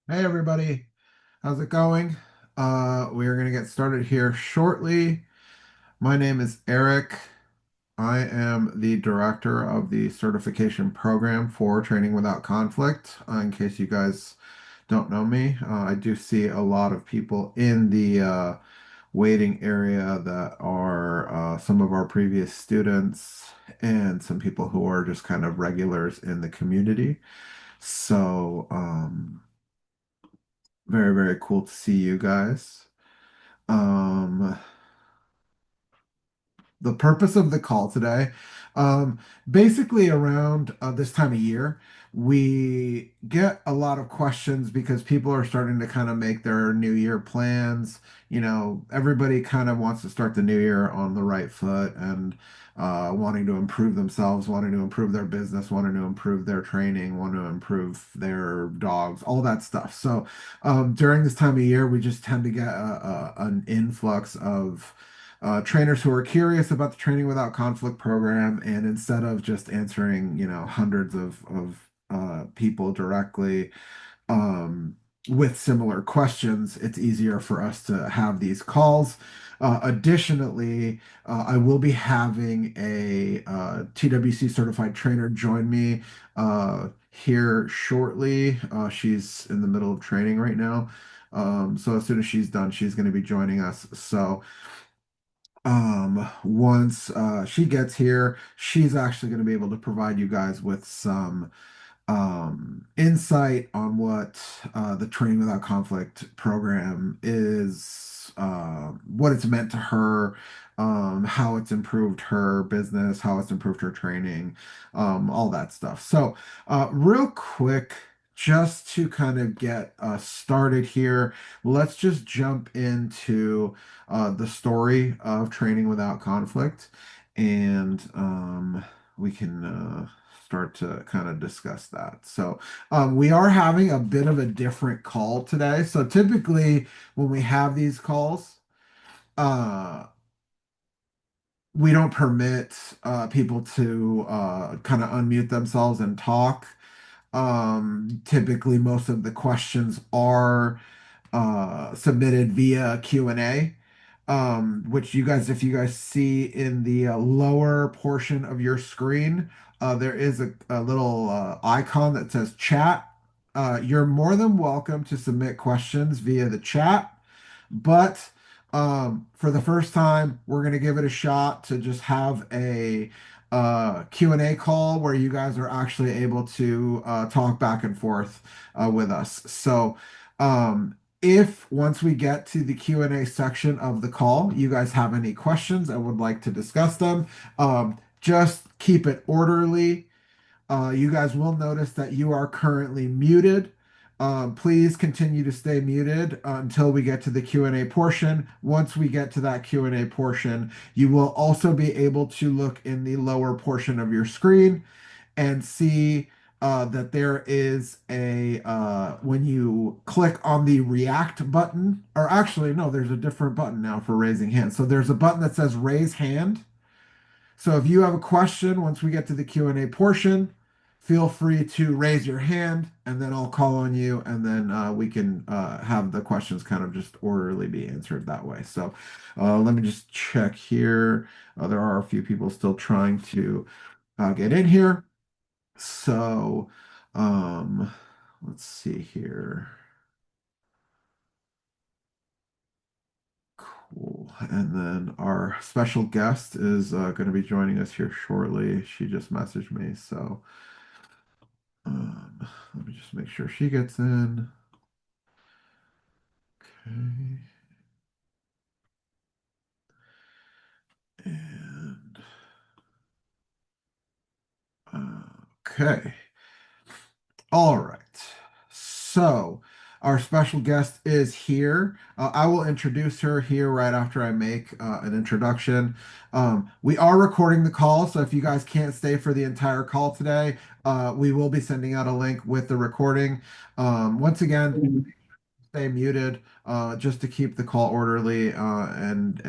Hey everybody, how's it going? We are going to get started here shortly. My name is Eric. I am the director of the certification program for Training Without Conflict. In case you guys don't know me, I do see a lot of people in the waiting area that are some of our previous students and some people who are just kind of regulars in the community. So, very, very cool to see you guys. Um, the purpose of the call today, um, basically around this time of year, we get a lot of questions because people are starting to kind of make their new year plans. Everybody kind of wants to start the new year on the right foot and wanting to improve themselves, wanting to improve their business, wanting to improve their training, want to improve their dogs, all that stuff. So during this time of year, we just tend to get an influx of trainers who are curious about the Training Without Conflict program, and instead of just answering, hundreds of people directly with similar questions, it's easier for us to have these calls. Additionally, I will be having a TWC certified trainer join me here shortly. She's in the middle of training right now. So as soon as she's done, she's going to be joining us. So once she gets here, she's actually going to be able to provide you guys with some insight on what the Training Without Conflict program is, what it's meant to her, how it's improved her business, how it's improved her training, all that stuff. So, real quick, just to kind of get started here, let's just jump into the story of Training Without Conflict, and we can start to kind of discuss that. So, we are having a bit of a different call today. So, typically, when we have these calls, uh, we don't permit people to kind of unmute themselves and talk. Typically, most of the questions are submitted via Q&A, which if you guys see in the lower portion of your screen, there is a little icon that says chat. You're more than welcome to submit questions via the chat, but for the first time, we're going to give it a shot to just have a Q&A call where you guys are actually able to talk back and forth with us. So, if once we get to the Q&A section of the call, you guys have any questions and would like to discuss them, just keep it orderly. You guys will notice that you are currently muted. Please continue to stay muted until we get to the Q&A portion. Once we get to that Q&A portion, you will also be able to look in the lower portion of your screen and see that there is when you click on the react button, or actually, no, there's a different button now for raising hands. So there's a button that says raise hand. So if you have a question, once we get to the Q&A portion, feel free to raise your hand and then I'll call on you and then we can have the questions kind of just orderly be answered that way. So let me just check here. There are a few people still trying to get in here. So let's see here. Cool. And then our special guest is going to be joining us here shortly. She just messaged me. So let me just make sure she gets in. Okay. And okay. All right. So our special guest is here. I will introduce her here right after I make an introduction. We are recording the call, so if you guys can't stay for the entire call today, we will be sending out a link with the recording. Once again, stay muted just to keep the call orderly and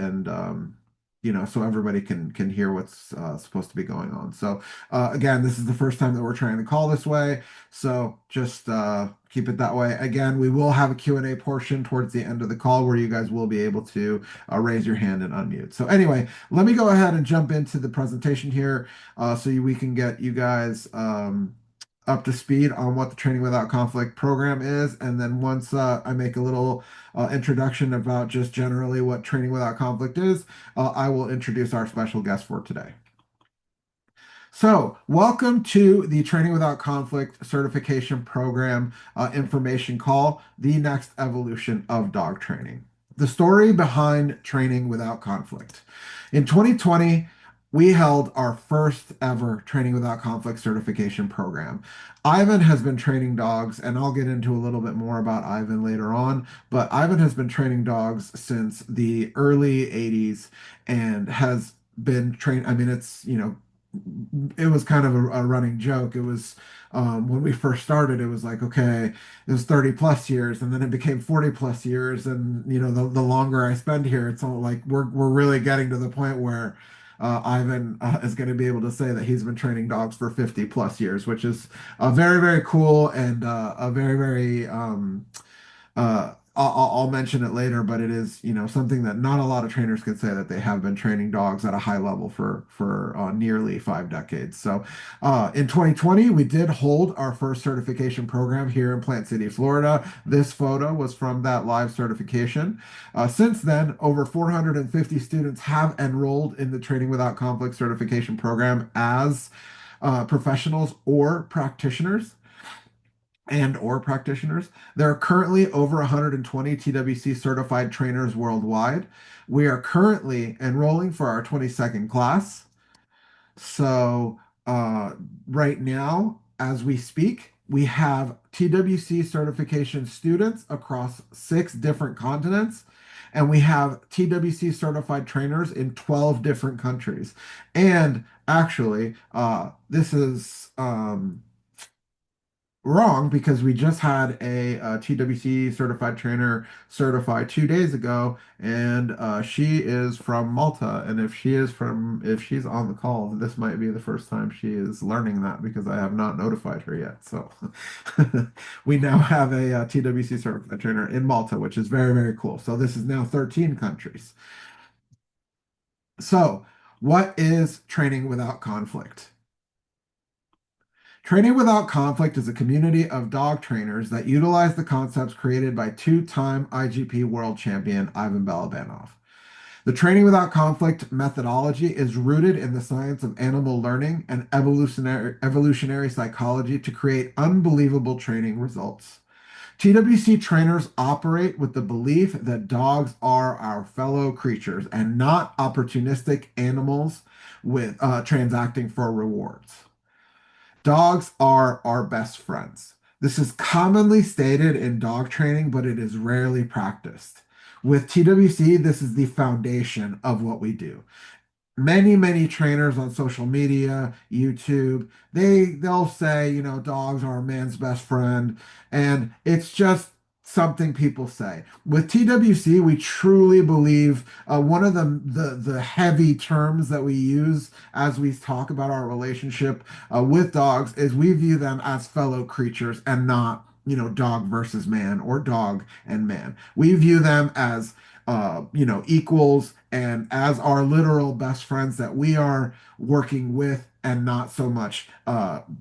so everybody can hear what's supposed to be going on. So again, this is the first time that we're trying to call this way, so just keep it that way. Again, we will have a Q&A portion towards the end of the call where you guys will be able to raise your hand and unmute. So anyway, let me go ahead and jump into the presentation here we can get you guys up to speed on what the Training Without Conflict program is. And then once I make a little introduction about just generally what Training Without Conflict is, I will introduce our special guest for today. So, welcome to the Training Without Conflict Certification Program information call, the next evolution of dog training. The story behind Training Without Conflict. In 2020, we held our first ever Training Without Conflict certification program. Ivan has been training dogs, and I'll get into a little bit more about Ivan later on, but Ivan has been training dogs since the early 80s and has been trained. I mean, it was kind of a running joke. It was when we first started, it was like, okay, it was 30 plus years, and then it became 40 plus years. And the longer I spend here, it's all like we're really getting to the point where Ivan is going to be able to say that he's been training dogs for 50 plus years, which is very, very cool and a very, very I'll mention it later, but it is, something that not a lot of trainers can say that they have been training dogs at a high level for nearly 5 decades. So, in 2020, we did hold our first certification program here in Plant City, Florida. This photo was from that live certification. Since then, over 450 students have enrolled in the Training Without Conflict certification program as professionals or practitioners and/or practitioners. There are currently over 120 TWC certified trainers worldwide. We are currently enrolling for our 22nd class. So, right now, as we speak, we have TWC certification students across 6 different continents, and we have TWC certified trainers in 12 different countries. And actually, this is wrong because we just had a TWC certified trainer certified 2 days ago, and she is from Malta. And if she's on the call, this might be the first time she is learning that because I have not notified her yet. So we now have a TWC certified trainer in Malta, which is very, very cool. So this is now 13 countries. So, what is training without conflict? Training Without Conflict is a community of dog trainers that utilize the concepts created by two-time IGP world champion Ivan Balabanov. The Training Without Conflict methodology is rooted in the science of animal learning and evolutionary psychology to create unbelievable training results. TWC trainers operate with the belief that dogs are our fellow creatures and not opportunistic animals with transacting for rewards. Dogs are our best friends. This is commonly stated in dog training, but it is rarely practiced. With TWC, this is the foundation of what we do. Many trainers on social media, YouTube, they'll say, dogs are a man's best friend, and it's just something people say. With TWC, we truly believe one of the heavy terms that we use as we talk about our relationship with dogs is we view them as fellow creatures and not, dog versus man or dog and man. We view them as equals and as our literal best friends that we are working with and not so much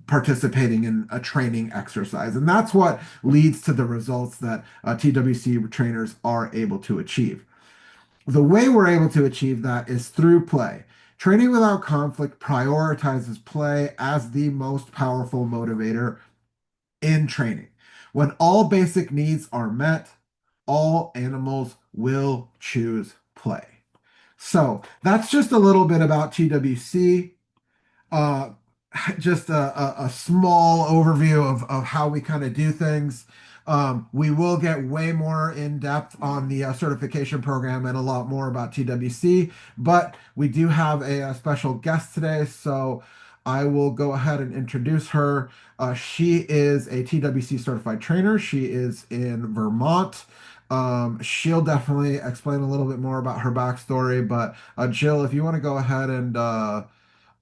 participating in a training exercise. And that's what leads to the results that TWC trainers are able to achieve. The way we're able to achieve that is through play. Training Without Conflict prioritizes play as the most powerful motivator in training. When all basic needs are met, all animals will choose play. So that's just a little bit about TWC. Uh, just a small overview of how we kind of do things. We will get way more in depth on the certification program and a lot more about TWC, but we do have a special guest today, so I will go ahead and introduce her. She is a TWC certified trainer. She is in Vermont. She'll definitely explain a little bit more about her backstory, but Jill, if you want to go ahead and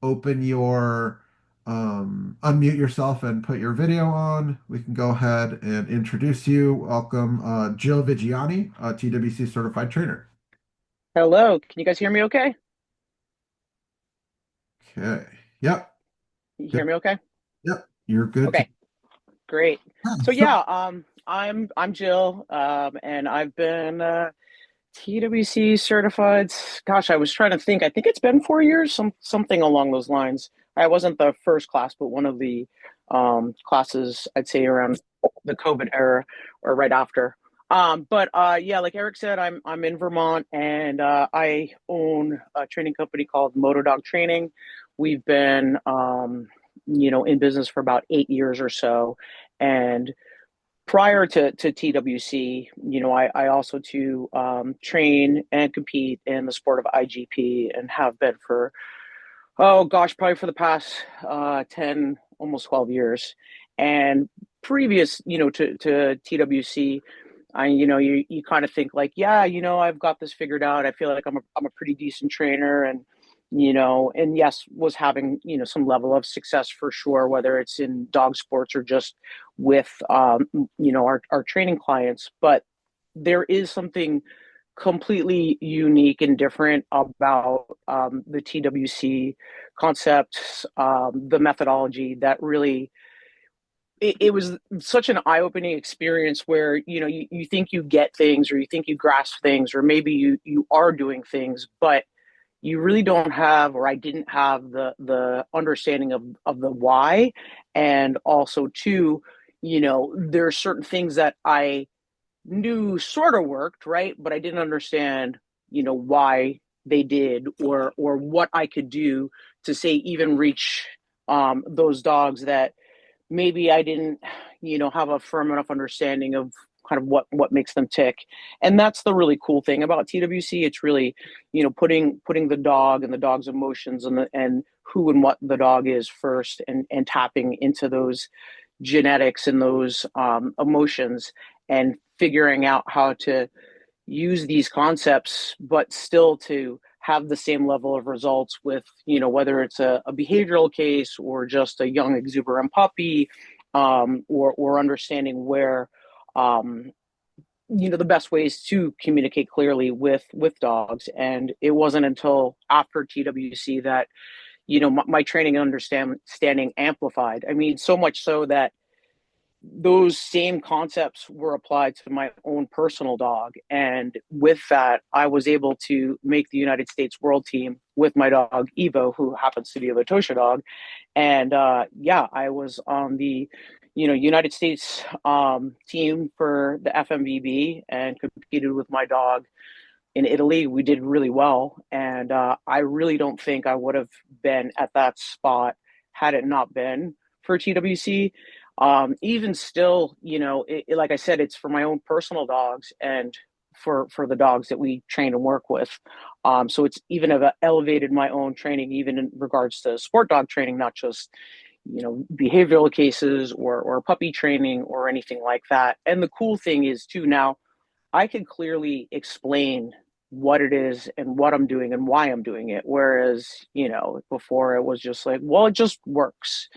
open your unmute yourself and put your video on, we can go ahead and introduce you. Welcome, Jill Viggiani, a TWC certified trainer. Hello, can you guys hear me okay? Okay. Yep. Can you hear Yep. me okay? Yep. You're good to. Okay, great. Yeah, So so yeah, I'm Jill, and I've been TWC certified. Gosh, I was trying to think. I think it's been 4 years, something along those lines. I wasn't the first class, but one of the classes I'd say around the COVID era or right after. But yeah, like Eric said, I'm in Vermont, and I own a training company called Moto Dog Training. We've been in business for about 8 years or so, and prior to TWC, I also to train and compete in the sport of IGP and have been for, oh gosh, probably for the past 10, almost 12 years. And previous, to TWC, you kind of think like, yeah, I've got this figured out. I feel like I'm a pretty decent trainer, and yes, was having, some level of success for sure, whether it's in dog sports or just with, our training clients. But there is something completely unique and different about the TWC concepts, the methodology that really it was such an eye-opening experience where you think you get things or you think you grasp things or maybe you are doing things, but you really don't have, or I didn't have the understanding of the why. And also too, there are certain things that I knew sort of worked, right? But I didn't understand, why they did or what I could do to say even reach those dogs that maybe I didn't, have a firm enough understanding of kind of what makes them tick. And that's the really cool thing about TWC. It's really, putting the dog and the dog's emotions and who and what the dog is first, and tapping into those genetics and those emotions, and figuring out how to use these concepts, but still to have the same level of results with, whether it's a behavioral case or just a young exuberant puppy, or understanding where, um, the best ways to communicate clearly with dogs. And it wasn't until after TWC that, my training and understanding amplified. I mean, so much so that those same concepts were applied to my own personal dog. And with that, I was able to make the United States world team with my dog, Evo, who happens to be a Latosha dog. And yeah, I was on the, United States team for the FMVB and competed with my dog in Italy. We did really well. And I really don't think I would have been at that spot had it not been for TWC. Even still, like I said, it's for my own personal dogs and for the dogs that we train and work with. So it's even have elevated my own training, even in regards to sport dog training, not just behavioral cases or puppy training or anything like that. And the cool thing is too, now I can clearly explain what it is and what I'm doing and why I'm doing it. Whereas, before it was just like, well, it just works.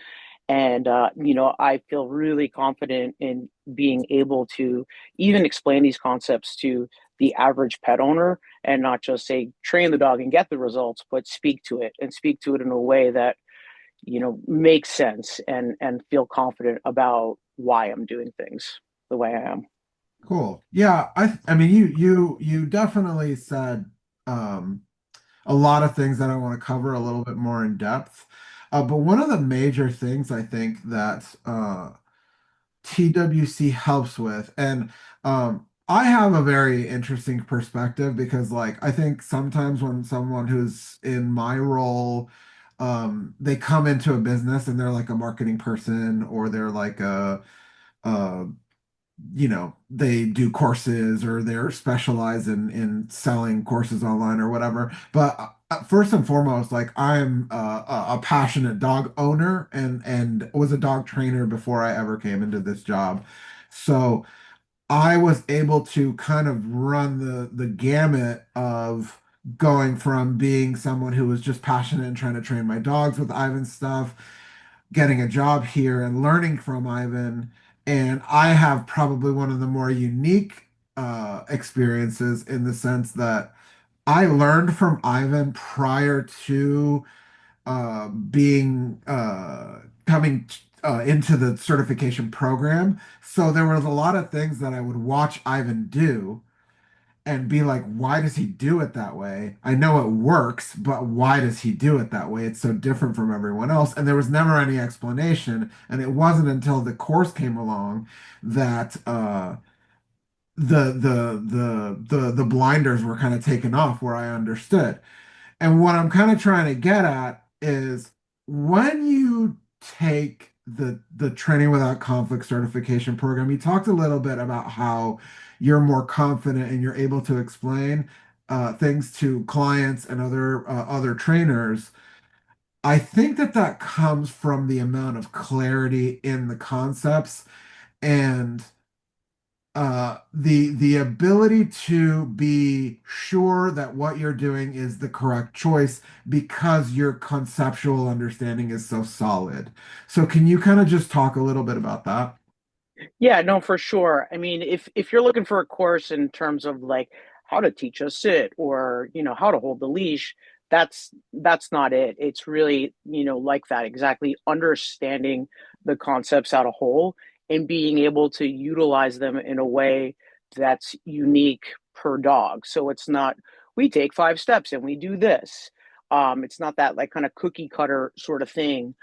And, I feel really confident in being able to even explain these concepts to the average pet owner and not just say, train the dog and get the results, but speak to it and speak to it in a way that, makes sense, and feel confident about why I'm doing things the way I am. cool. Yeah, I mean you definitely said um a lot of things that I want to cover a little bit more in depth. But one of the major things I think that TWC helps with, and I have a very interesting perspective because, like, I think sometimes when someone who's in my role, they come into a business and they're like a marketing person or they're like a they do courses or they're specialized in selling courses online or whatever. But first and foremost, like I'm a passionate dog owner and was a dog trainer before I ever came into this job. So I was able to kind of run the gamut of going from being someone who was just passionate and trying to train my dogs with Ivan stuff, getting a job here and learning from Ivan. And I have probably one of the more unique experiences in the sense that I learned from Ivan prior to being coming into the certification program. So there was a lot of things that I would watch Ivan do and be like, why does he do it that way? I know it works, but why does he do it that way? It's so different from everyone else. And there was never any explanation. And it wasn't until the course came along that the blinders were kind of taken off where I understood. And what I'm kind of trying to get at is when you take the training without conflict certification program, you talked a little bit about how you're more confident and you're able to explain things to clients and other trainers. I think that that comes from the amount of clarity in the concepts and the ability to be sure that what you're doing is the correct choice because your conceptual understanding is so solid. So can you kind of just talk a little bit about that? Yeah, no, for sure. I mean, if you're looking for a course in terms of like how to teach a sit or, how to hold the leash, that's not it. It's really, like that, exactly understanding the concepts out of whole and being able to utilize them in a way that's unique per dog. So it's not we take 5 steps and we do this. It's not that like kind of cookie cutter sort of thing.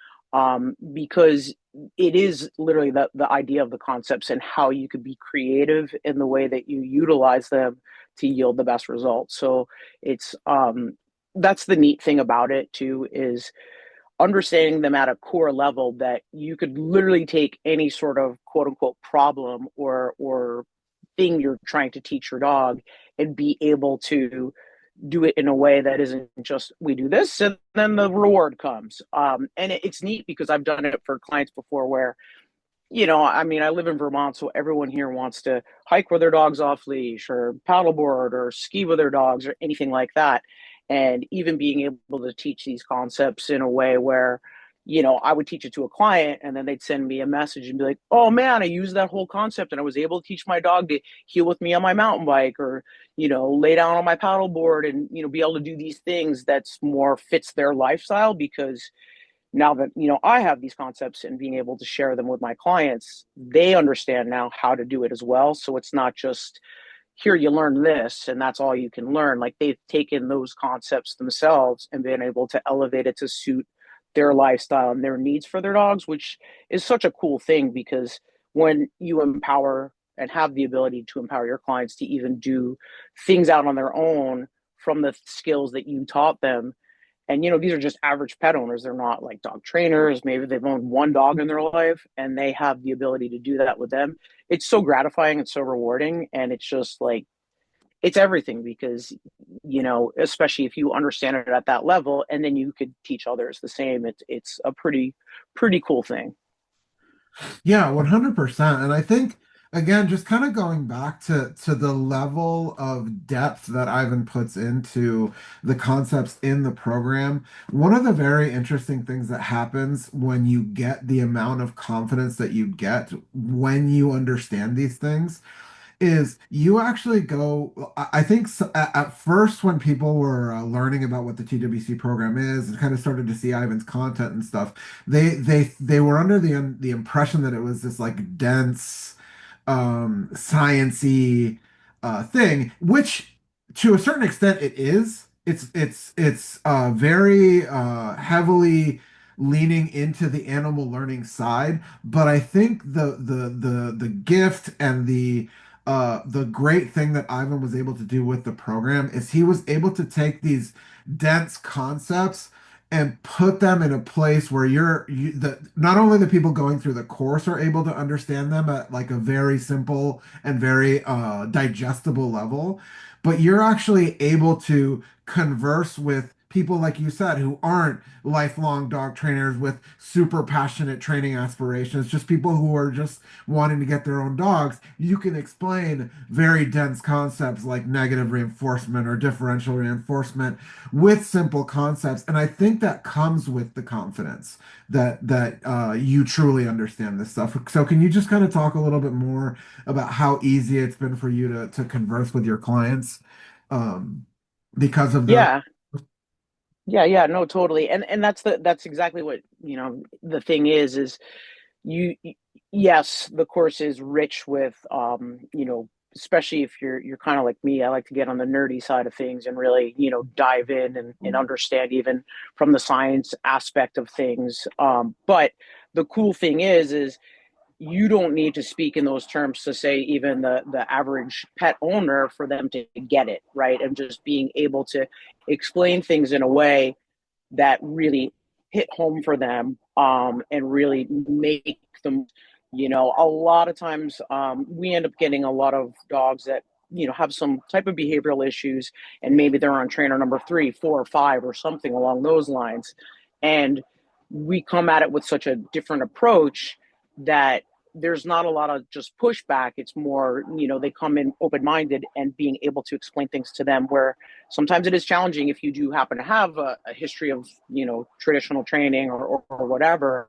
Because it is literally the idea of the concepts and how you could be creative in the way that you utilize them to yield the best results. So it's that's the neat thing about it too is understanding them at a core level that you could literally take any sort of quote unquote problem or thing you're trying to teach your dog and be able to do it in a way that isn't just we do this and then the reward comes. And it's neat because I've done it for clients before where I mean, I live in Vermont, so everyone here wants to hike with their dogs off leash or paddleboard or ski with their dogs or anything like that. And even being able to teach these concepts in a way where, I would teach it to a client and then they'd send me a message and be like, oh man, I used that whole concept and I was able to teach my dog to heel with me on my mountain bike or, lay down on my paddleboard and, be able to do these things that's more fits their lifestyle because now that I have these concepts and being able to share them with my clients, they understand now how to do it as well. So it's not just here you learn this and that's all you can learn. Like they've taken those concepts themselves and been able to elevate it to suit their lifestyle and their needs for their dogs, which is such a cool thing because when you empower and have the ability to empower your clients to even do things out on their own from the skills that you taught them, and these are just average pet owners. They're not like dog trainers. Maybe they've owned one dog in their life and they have the ability to do that with them. It's so gratifying and so rewarding. And it's just like, it's everything because, especially if you understand it at that level and then you could teach others the same. It's a pretty cool thing. Yeah, 100%. And I think again, just kind of going back to the level of depth that Ivan puts into the concepts in the program, one of the very interesting things that happens when you get the amount of confidence that you get when you understand these things is you actually go. I think at first when people were learning about what the TWC program is and kind of started to see Ivan's content and stuff, they were under the impression that it was this like dense, sciency thing, which to a certain extent it is. It's very heavily leaning into the animal learning side, but I think the gift and the great thing that Ivan was able to do with the program is he was able to take these dense concepts and put them in a place where not only the people going through the course are able to understand them at like a very simple and very digestible level, but you're actually able to converse with people like you said who aren't lifelong dog trainers with super passionate training aspirations, just people who are just wanting to get their own dogs, you can explain very dense concepts like negative reinforcement or differential reinforcement with simple concepts. And I think that comes with the confidence that you truly understand this stuff. So can you just kind of talk a little bit more about how easy it's been for you to converse with your clients um, because of the Yeah. Yeah, no, totally. And that's exactly what, the thing is you yes, the course is rich with especially if you're kind of like me, I like to get on the nerdy side of things and really, dive in and understand even from the science aspect of things. But the cool thing is you don't need to speak in those terms to say even the average pet owner for them to get it, right? And just being able to explain things in a way that really hit home for them, and really make them, a lot of times, we end up getting a lot of dogs that, have some type of behavioral issues, and maybe they're on trainer number 3, 4, or 5 or something along those lines. And we come at it with such a different approach that there's not a lot of just pushback. It's more, they come in open minded and being able to explain things to them where sometimes it is challenging if you do happen to have a history of, traditional training or whatever,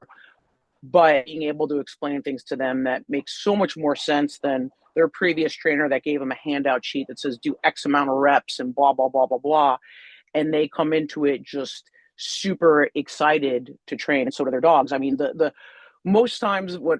but being able to explain things to them that makes so much more sense than their previous trainer that gave them a handout sheet that says do X amount of reps and blah, blah, blah, blah, blah. And they come into it just super excited to train, and so do their dogs. I mean, the most times what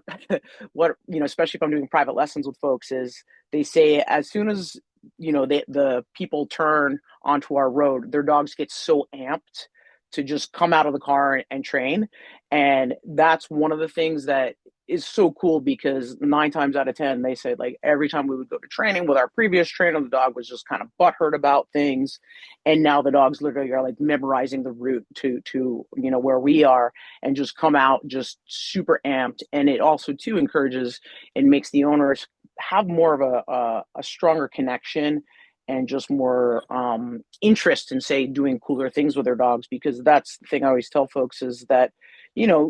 what especially if I'm doing private lessons with folks, is they say as soon as the people turn onto our road, their dogs get so amped to just come out of the car and train. And that's one of the things that is so cool, because 9 times out of 10 they say, like, every time we would go to training with our previous trainer, the dog was just kind of butthurt about things, and now the dogs literally are like memorizing the route to where we are, and just come out just super amped. And it also too encourages and makes the owners have more of a stronger connection and just more interest in, say, doing cooler things with their dogs. Because that's the thing I always tell folks, is that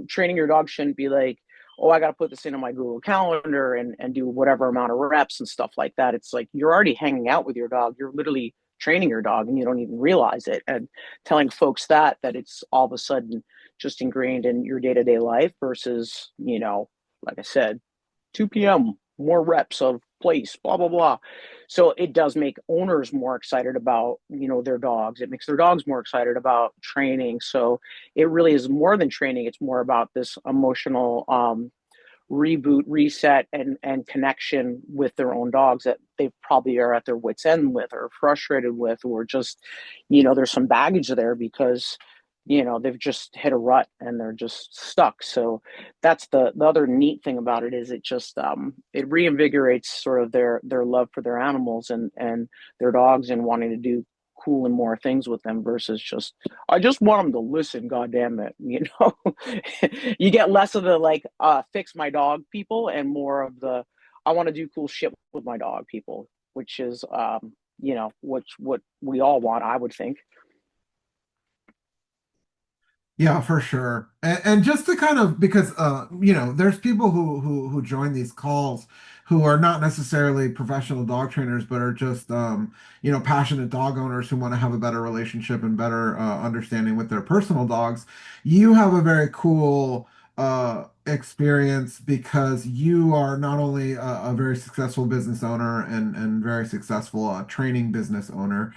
training your dog shouldn't be like, oh, I got to put this into my Google Calendar and do whatever amount of reps and stuff like that. It's like you're already hanging out with your dog. You're literally training your dog and you don't even realize it. And telling folks that it's all of a sudden just ingrained in your day-to-day life versus, like I said, 2 p.m., more reps of place, blah, blah, blah. So it does make owners more excited about, their dogs. It makes their dogs more excited about training. So it really is more than training. It's more about this emotional reboot, reset, and connection with their own dogs that they probably are at their wits' end with, or frustrated with, or just, there's some baggage there because they've just hit a rut and they're just stuck. So that's the other neat thing about it, is it just it reinvigorates sort of their love for their animals and their dogs, and wanting to do cool and more things with them, versus just, I just want them to listen, god damn it, you get less of the like fix my dog people, and more of the I want to do cool shit with my dog people, which is what we all want, I would think. Yeah, for sure. And just to kind of because there's people who join these calls who are not necessarily professional dog trainers, but are just passionate dog owners who want to have a better relationship and better understanding with their personal dogs. You have a very cool experience because you are not only a very successful business owner and very successful training business owner,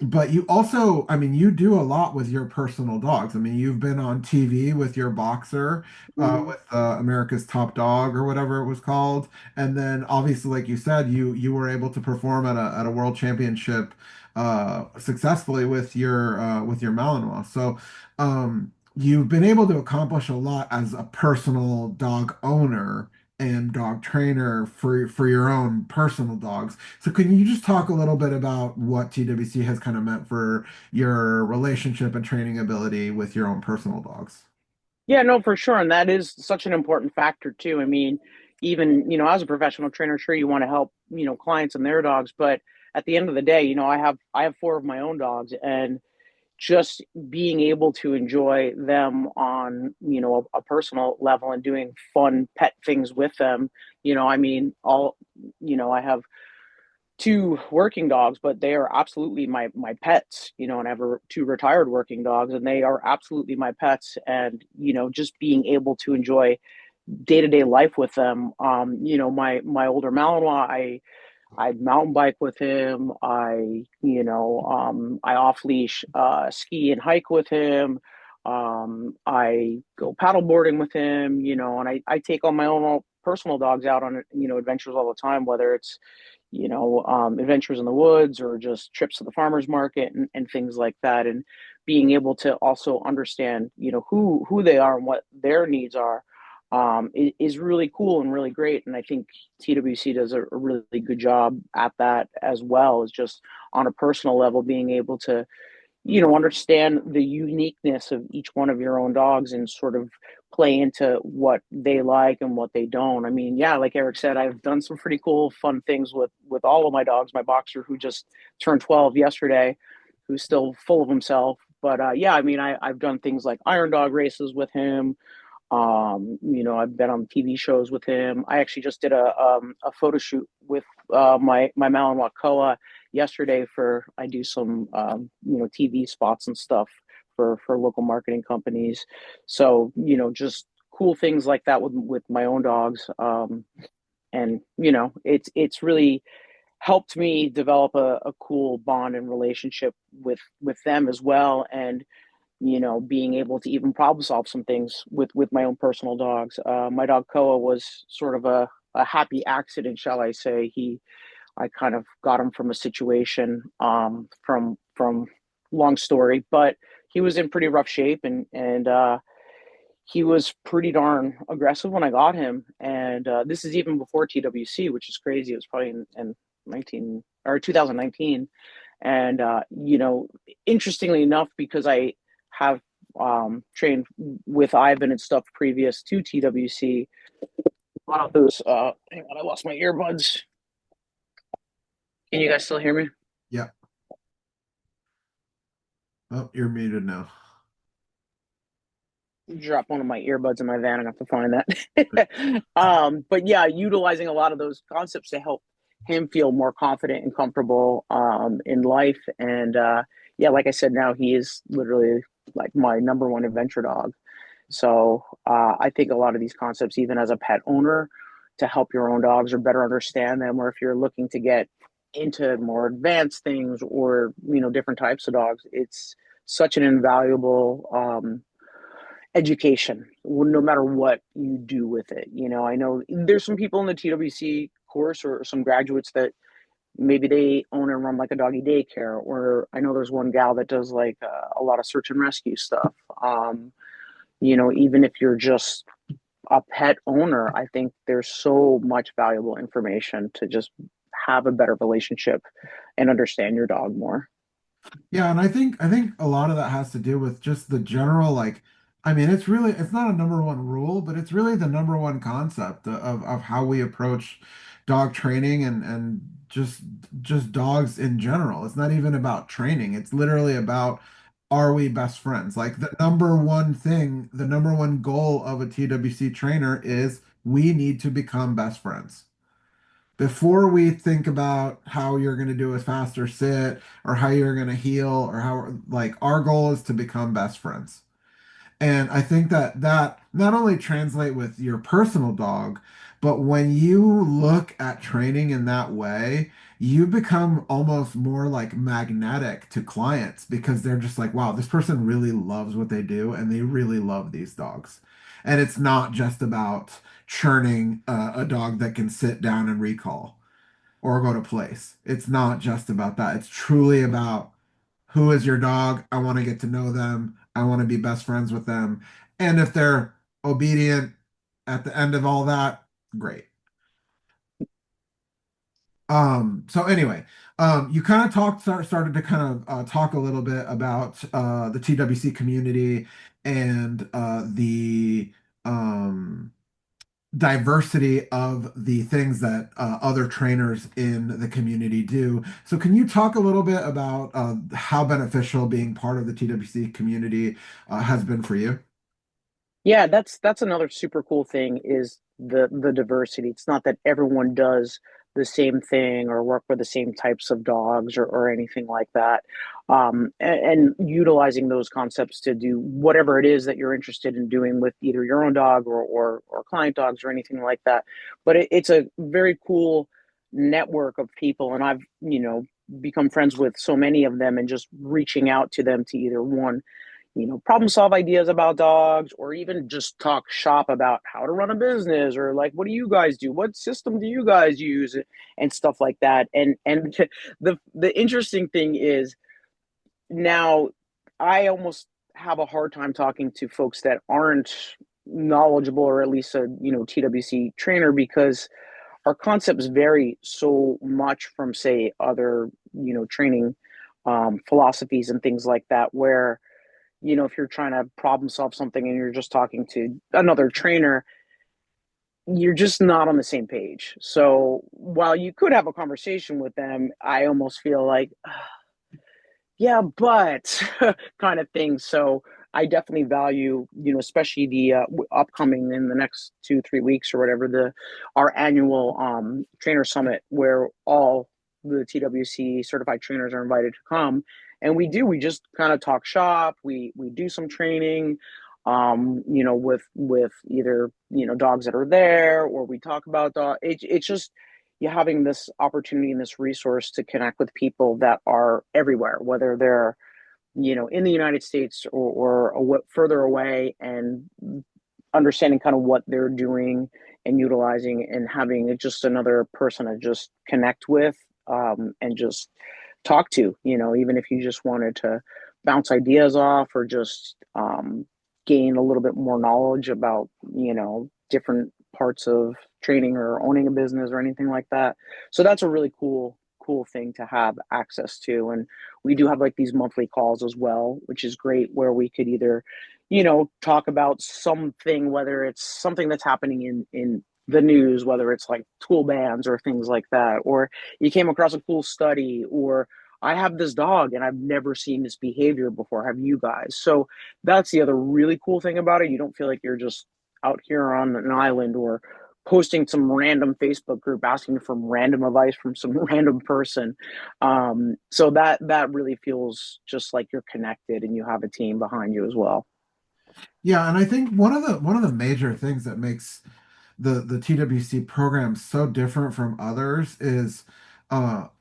but you also, I mean, you do a lot with your personal dogs. I mean, you've been on TV with your boxer, Mm-hmm. with America's Top Dog or whatever it was called, and then obviously, like you said, you were able to perform at a world championship successfully with your Malinois. So, you've been able to accomplish a lot as a personal dog owner and dog trainer for your own personal dogs. So can you just talk a little bit about what TWC has kind of meant for your relationship and training ability with your own personal dogs? Yeah, no, for sure. And that is such an important factor too. I mean, even, as a professional trainer, sure, you want to help, clients and their dogs, but at the end of the day, I have 4 of my own dogs, and just being able to enjoy them on, a personal level and doing fun pet things with them. I mean, I have two working dogs, but they are absolutely my pets, and I have two retired working dogs, and they are absolutely my pets. And, just being able to enjoy day to day life with them. My older Malinois, I mountain bike with him. I off leash ski and hike with him. I go paddle boarding with him, and I take all my own personal dogs out on, adventures all the time, whether it's, adventures in the woods or just trips to the farmer's market and things like that. And being able to also understand, who they are and what their needs are, is really cool and really great. And I think TWC does a really good job at that as well, as just on a personal level, being able to, understand the uniqueness of each one of your own dogs and sort of play into what they like and what they don't. I mean, yeah, like Eric said, I've done some pretty cool, fun things with all of my dogs. My boxer, who just turned 12 yesterday, who's still full of himself. But yeah, I mean, I've done things like iron dog races with him. I've been on TV shows with him. I actually just did a photo shoot with my Malinois Koa yesterday for I do some TV spots and stuff for local marketing companies. So just cool things like that with my own dogs. And it's really helped me develop a cool bond and relationship with them as well. And being able to even problem solve some things with my own personal dogs. My dog Koa was sort of a happy accident, shall I say. I kind of got him from a situation, from long story, but he was in pretty rough shape, and he was pretty darn aggressive when I got him. And this is even before TWC, which is crazy. It was probably in 19 or 2019. And interestingly enough, because I have trained with Ivan and stuff previous to TWC, a lot of those. Hang on, I lost my earbuds. Can you guys still hear me? Yeah. Oh, you're muted now. Drop one of my earbuds in my van. I have to find that. But yeah, utilizing a lot of those concepts to help him feel more confident and comfortable in life. And yeah, like I said, now he is literally like my number one adventure dog. So I think a lot of these concepts, even as a pet owner, to help your own dogs or better understand them, or if you're looking to get into more advanced things or different types of dogs, it's such an invaluable education, no matter what you do with it. I know there's some people in the TWC course or some graduates that maybe they own and run like a doggy daycare, or I know there's one gal that does like a lot of search and rescue stuff. Even if you're just a pet owner, I think there's so much valuable information to just have a better relationship and understand your dog more. Yeah, and I think a lot of that has to do with just the general like I mean it's not a number one rule, but it's really the number one concept of how we approach dog training and just dogs in general. It's not even about training. It's literally about are we best friends? Like the number one thing, the number one goal of a TWC trainer is we need to become best friends before we think about how you're going to do a faster sit or how you're going to heal or how like our goal is to become best friends. And I think that not only translate with your personal dog, but when you look at training in that way, you become almost more like magnetic to clients because they're just like, wow, this person really loves what they do and they really love these dogs. And it's not just about churning a dog that can sit down and recall or go to place. It's not just about that. It's truly about who is your dog? I want to get to know them. I want to be best friends with them. And if they're obedient at the end of all that, great. So anyway, you kind of started to kind of talk a little bit about the TWC community and the um diversity of the things that other trainers in the community do. So, can you talk a little bit about how beneficial being part of the TWC community has been for you? Yeah, that's another super cool thing is the diversity. It's not that everyone does the same thing or work with the same types of dogs or anything like that. And utilizing those concepts to do whatever it is that you're interested in doing with either your own dog or client dogs or anything like that. But it's a very cool network of people, and I've, become friends with so many of them and just reaching out to them to either one problem solve ideas about dogs or even just talk shop about how to run a business or like what do you guys do, what system do you guys use, and stuff like that. And the interesting thing is now I almost have a hard time talking to folks that aren't knowledgeable or at least a TWC trainer because our concepts vary so much from say other training philosophies and things like that where if you're trying to problem solve something and you're just talking to another trainer, you're just not on the same page. So while you could have a conversation with them, I almost feel like, yeah, but kind of thing. So I definitely value, especially the upcoming in the next 2, 3 weeks or whatever, our annual trainer summit where all the TWC certified trainers are invited to come. And we just kind of talk shop. We do some training, with either, dogs that are there or we talk about dog. It's just, you having this opportunity and this resource to connect with people that are everywhere, whether they're in the United States or further away, and understanding kind of what they're doing and utilizing and having just another person to just connect with, and just talk to, even if you just wanted to bounce ideas off or just gain a little bit more knowledge about, different parts of training or owning a business or anything like that. So that's a really cool thing to have access to. And we do have like these monthly calls as well, which is great, where we could either, talk about something, whether it's something that's happening in the news, whether it's like tool bans or things like that, or you came across a cool study, or I have this dog and I've never seen this behavior before. Have you guys? So that's the other really cool thing about it. You don't feel like you're just out here on an island or posting some random Facebook group asking for random advice from some random person. So that really feels just like you're connected and you have a team behind you as well. Yeah, and I think one of the major things that makes the TWC program so different from others is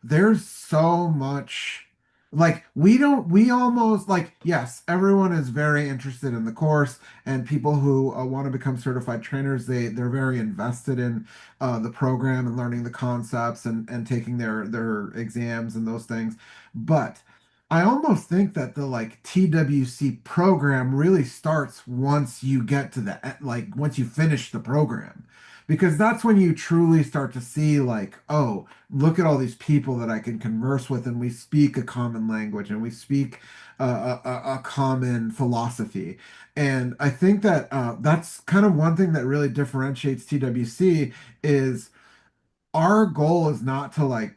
there's so much like we almost like yes, everyone is very interested in the course, and people who want to become certified trainers, they're very invested in the program and learning the concepts and taking their exams and those things. But I almost think that the like TWC program really starts once you get to like once you finish the program, because that's when you truly start to see like, oh, look at all these people that I can converse with, and we speak a common language and we speak a common philosophy. And I think that that's kind of one thing that really differentiates TWC is our goal is not to like,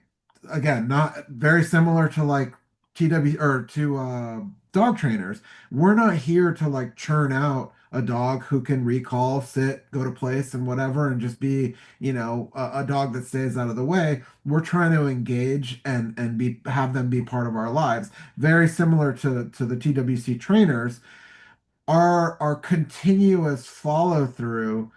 again, not very similar to like TW or to dog trainers. We're not here to like churn out a dog who can recall, sit, go to place and whatever and just be, a dog that stays out of the way. We're trying to engage and be have them be part of our lives. Very similar to the TWC trainers. Our continuous follow through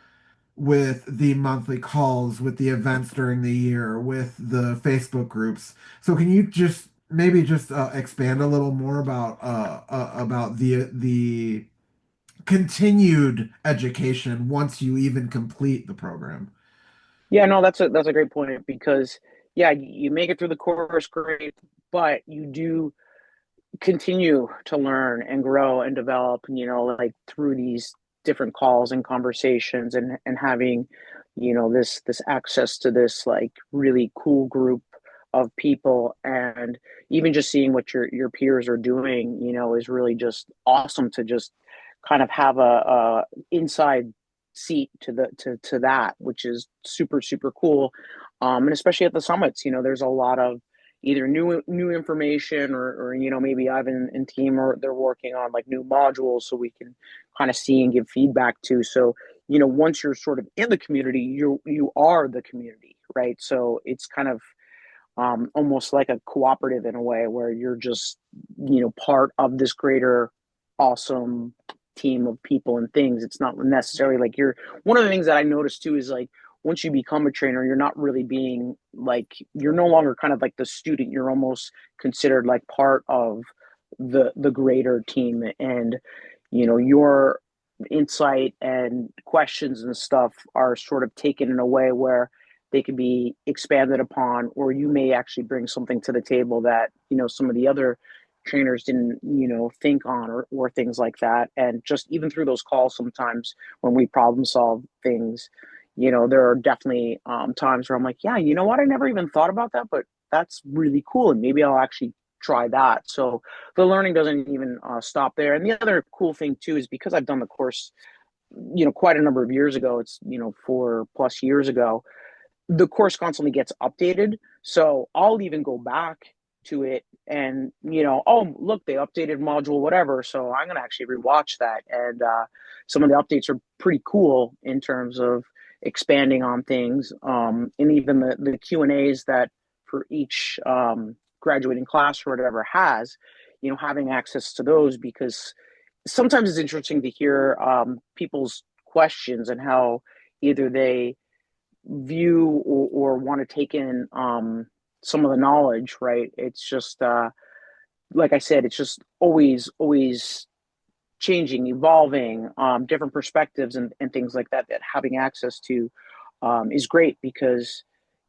with the monthly calls, with the events during the year, with the Facebook groups. So can you just maybe just expand a little more about the continued education once you even complete the program? Yeah, no, that's a great point because yeah, you make it through the course great, but you do continue to learn and grow and develop, like through these different calls and conversations and having, this access to this like really cool group of people, and even just seeing what your peers are doing, is really just awesome to just kind of have a inside seat to that, which is super super cool. And especially at the summits, there's a lot of either new information, or maybe I've in team, or they're working on like new modules, so we can kind of see and give feedback to. So once you're sort of in the community, you are the community, right? So it's kind of almost like a cooperative in a way, where you're just part of this greater awesome team of people and things. It's not necessarily like you're one of the things that I noticed too is like once you become a trainer, you're not really being like, you're no longer kind of like the student, you're almost considered like part of the greater team. And your insight and questions and stuff are sort of taken in a way where they can be expanded upon, or you may actually bring something to the table that some of the other trainers didn't think on, or things like that. And just even through those calls, sometimes when we problem solve things, there are definitely times where I'm like, yeah, you know what, I never even thought about that, but that's really cool, and maybe I'll actually try that. So the learning doesn't even stop there. And the other cool thing too is because I've done the course quite a number of years ago, it's 4+ years ago, the course constantly gets updated. So I'll even go back to it and, oh, look, they updated module, whatever. So I'm going to actually rewatch that. And some of the updates are pretty cool in terms of expanding on things. And even the Q&As that for each graduating class or whatever has, having access to those, because sometimes it's interesting to hear people's questions and how either they view or want to take in some of the knowledge, right? It's just like I said, it's just always changing, evolving, different perspectives and things like that, that having access to is great, because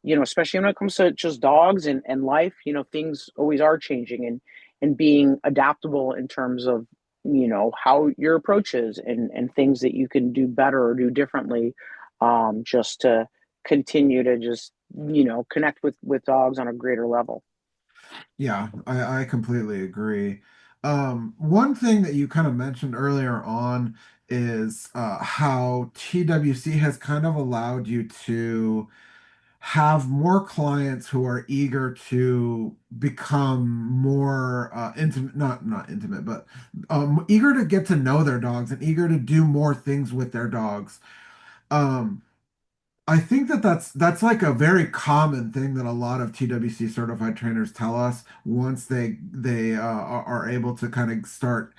especially when it comes to just dogs and life, things always are changing, and being adaptable in terms of how your approach is, and things that you can do better or do differently, just to continue to just connect with dogs on a greater level. Yeah, I completely agree. One thing that you kind of mentioned earlier on is how TWC has kind of allowed you to have more clients who are eager to become more intimate, not intimate, but eager to get to know their dogs and eager to do more things with their dogs. Um, I think that that's like a very common thing that a lot of TWC certified trainers tell us once they are able to kind of start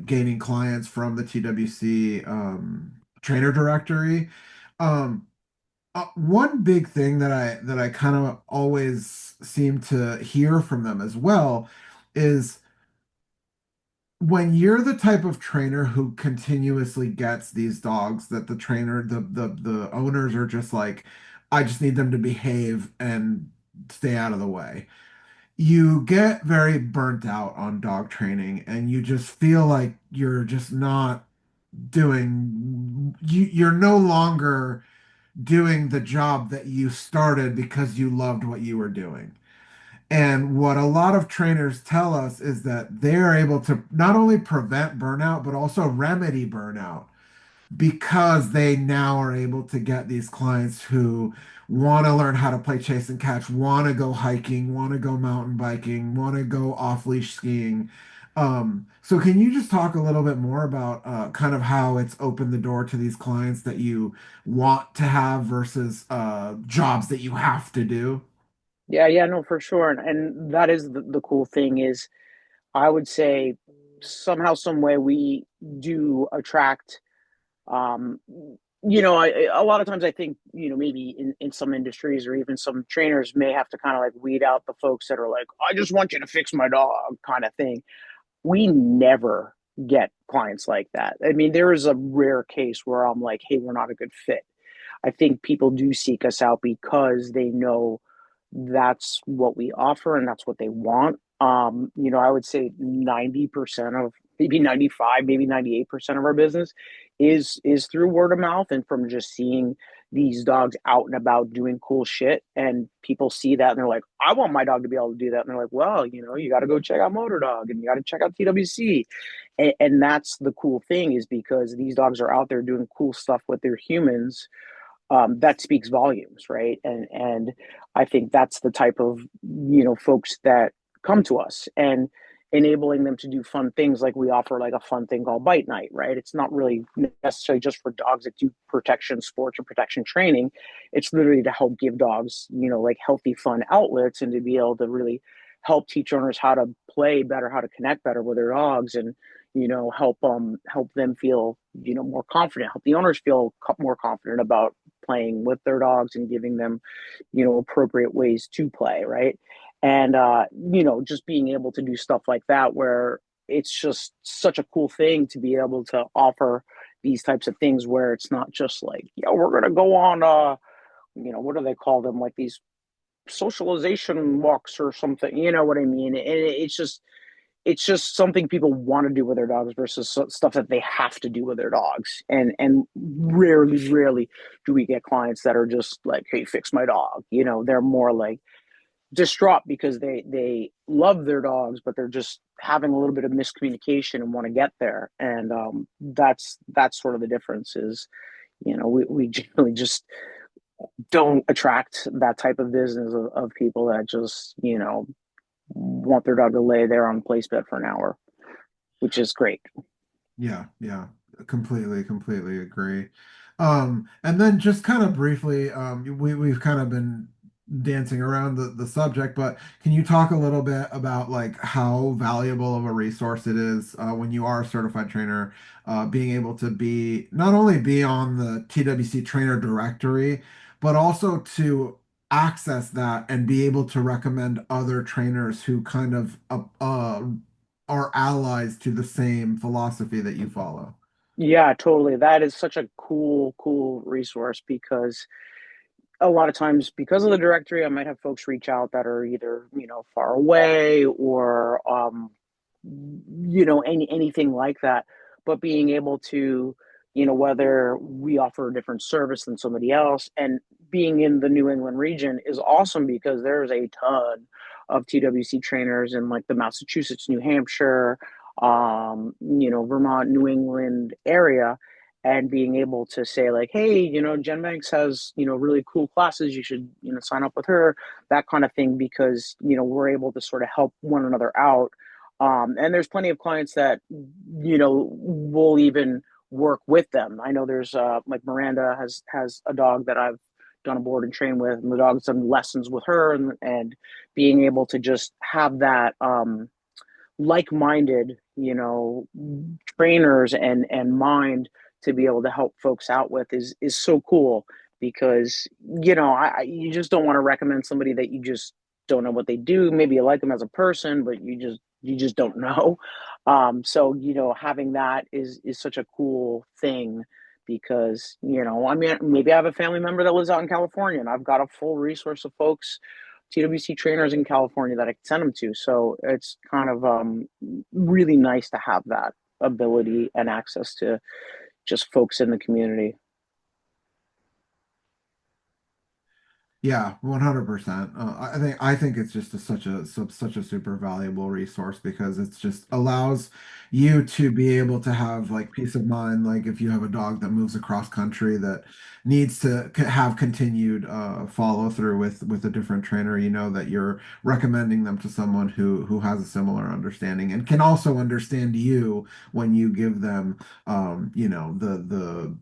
gaining clients from the TWC trainer directory. Um, one big thing that I kind of always seem to hear from them as well is when you're the type of trainer who continuously gets these dogs that the owners are just like, I just need them to behave and stay out of the way. You get very burnt out on dog training and you just feel like you're just not you're no longer doing the job that you started because you loved what you were doing. And what a lot of trainers tell us is that they're able to not only prevent burnout, but also remedy burnout because they now are able to get these clients who want to learn how to play chase and catch, want to go hiking, want to go mountain biking, want to go off leash skiing. So can you just talk a little bit more about kind of how it's opened the door to these clients that you want to have versus jobs that you have to do? Yeah, yeah, no, for sure. And that is the cool thing is, I would say somehow, some way, we do attract. Um, a lot of times I think, maybe in some industries, or even some trainers may have to kind of like weed out the folks that are like, I just want you to fix my dog kind of thing. We never get clients like that. I mean, there is a rare case where I'm like, hey, we're not a good fit. I think people do seek us out because they know that's what we offer and that's what they want. I would say 90% of, maybe 95, maybe 98% of our business is through word of mouth, and from just seeing, these dogs out and about doing cool shit, and people see that and they're like, I want my dog to be able to do that. And they're like, well, you got to go check out Motor Dog and you got to check out TWC. And that's the cool thing, is because these dogs are out there doing cool stuff with their humans. That speaks volumes, right? And I think that's the type of folks that come to us, and enabling them to do fun things, like we offer like a fun thing called Bite Night, right? It's not really necessarily just for dogs that do protection sports or protection training. It's literally to help give dogs like healthy fun outlets, and to be able to really help teach owners how to play better, how to connect better with their dogs, and help them feel more confident, help the owners feel more confident about playing with their dogs and giving them appropriate ways to play, right? And just being able to do stuff like that, where it's just such a cool thing to be able to offer these types of things, where it's not just like, we're gonna go on what do they call them, like these socialization walks or something, you know what I mean? And it's just something people want to do with their dogs versus stuff that they have to do with their dogs. And rarely do we get clients that are just like, hey, fix my dog. They're more like distraught because they love their dogs, but they're just having a little bit of miscommunication and want to get there. And that's sort of the difference. Is we generally just don't attract that type of business of people that just want their dog to lay there on a place bed for an hour, which is great. Yeah, yeah, completely agree. And then just kind of briefly, we've kind of been dancing around the subject, but can you talk a little bit about like how valuable of a resource it is when you are a certified trainer, being able to be not only be on the TWC trainer directory, but also to access that and be able to recommend other trainers who kind of are allies to the same philosophy that you follow. Yeah, totally. That is such a cool resource, because a lot of times, because of the directory, I might have folks reach out that are either far away, or anything like that. But being able to, whether we offer a different service than somebody else, and being in the New England region is awesome, because there's a ton of TWC trainers in like the Massachusetts, New Hampshire, Vermont, New England area. And being able to say like, hey, Jen Banks has really cool classes, you should sign up with her, that kind of thing, because we're able to sort of help one another out. And there's plenty of clients that will even work with them. I know there's like Miranda has a dog that I've done a board and train with, and the dog's done lessons with her, and being able to just have that like-minded trainers and mind to be able to help folks out with is so cool. Because you just don't want to recommend somebody that you just don't know what they do. Maybe you like them as a person, but you just don't know. So having that is such a cool thing, because I mean, maybe I have a family member that lives out in California, and I've got a full resource of folks, TWC trainers in California, that I can send them to. So it's kind of really nice to have that ability and access to just folks in the community. Yeah, 100%. I think it's just such a super valuable resource because it's just allows you to be able to have like peace of mind. Like if you have a dog that moves across country that needs to have continued follow through with a different trainer, you know that you're recommending them to someone who has a similar understanding and can also understand you when you give them the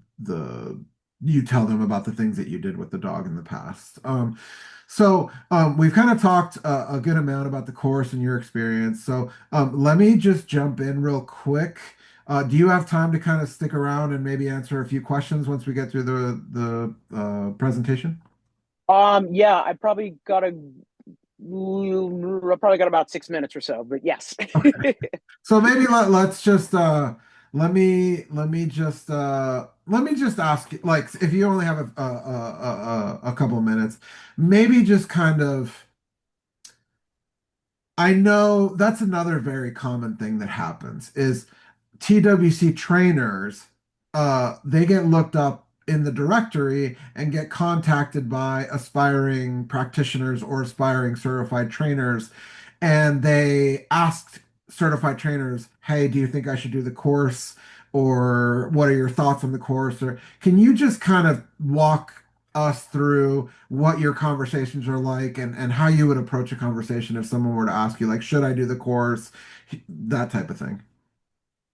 you tell them about the things that you did with the dog in the past. We've kind of talked a good amount about the course and your experience. So let me just jump in real quick. Do you have time to kind of stick around and maybe answer a few questions once we get through the presentation? Yeah, I probably got about 6 minutes or so, but yes. So maybe let's just let me just ask you, like if you only have a couple of minutes, maybe just kind of I know that's another very common thing that happens is TWC trainers, they get looked up in the directory and get contacted by aspiring practitioners or aspiring certified trainers. And they asked certified trainers, hey, do you think I should do the course? Or what are your thoughts on the course? Or can you just kind of walk us through what your conversations are like and how you would approach a conversation if someone were to ask you, like, should I do the course? That type of thing.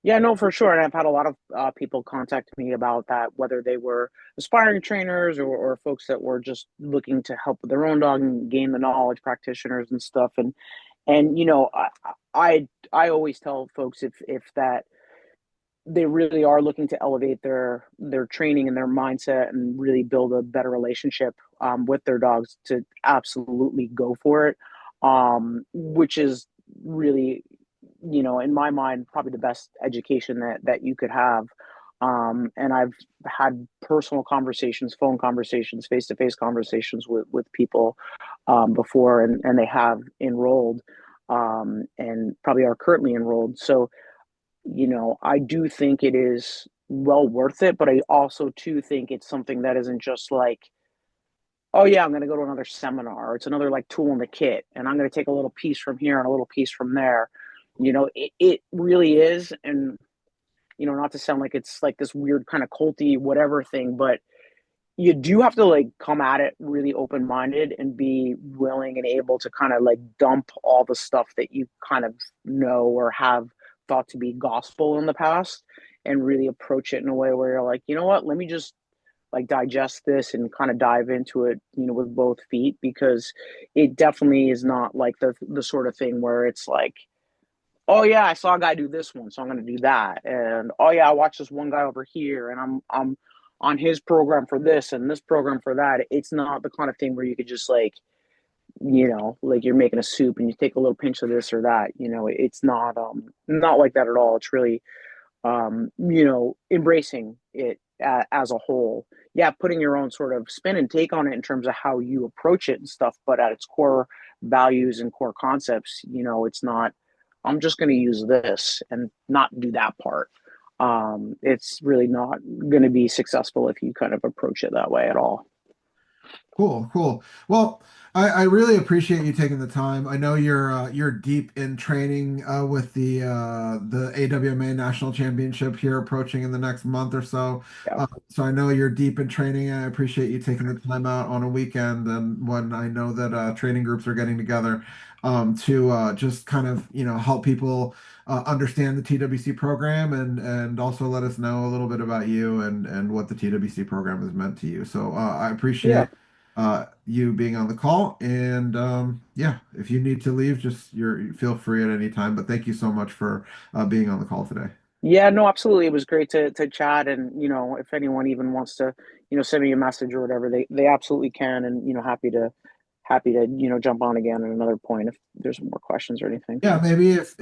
Yeah, no, for sure. And I've had a lot of people contact me about that, whether they were aspiring trainers or folks that were just looking to help with their own dog and gain the knowledge, practitioners and stuff. And I always tell folks if that they really are looking to elevate their training and their mindset and really build a better relationship with their dogs, to absolutely go for it, which is really, in my mind, probably the best education that you could have. And I've had personal conversations, phone conversations, face-to-face conversations with people before, and they have enrolled, and probably are currently enrolled. So I do think it is well worth it, but I also too think it's something that isn't just like, oh yeah, I'm going to go to another seminar. It's another like tool in the kit, and I'm going to take a little piece from here and a little piece from there. It really is, and not to sound like it's like this weird kind of culty whatever thing, but you do have to like come at it really open minded and be willing and able to kind of like dump all the stuff that you kind of know or have thought to be gospel in the past, and really approach it in a way where you're like, you know what, let me just like digest this and kind of dive into it, with both feet, because it definitely is not like the sort of thing where it's like, oh yeah, I saw a guy do this one, so I'm going to do that. And oh yeah, I watched this one guy over here, and I'm on his program for this and this program for that. It's not the kind of thing where you could just like, like you're making a soup and you take a little pinch of this or that. It's not like that at all. It's really embracing it as a whole. Yeah, putting your own sort of spin and take on it in terms of how you approach it and stuff, but at its core values and core concepts, it's not, I'm just going to use this and not do that part. It's really not going to be successful if you kind of approach it that way at all. Cool, cool. Well, I really appreciate you taking the time. I know you're deep in training with the AWMA National Championship here approaching in the next month or so. Yeah. So I know you're deep in training, and I appreciate you taking the time out on a weekend and when I know that training groups are getting together to just kind of help people understand the TWC program and also let us know a little bit about you and what the TWC program has meant to you. So I Yeah. appreciate you being on the call. And yeah, if you need to leave, just you feel free at any time. But thank you so much for being on the call today. Yeah, no, absolutely. It was great to chat, and if anyone even wants to, send me a message or whatever, they absolutely can, and happy to jump on again at another point if there's more questions or anything. Yeah, maybe if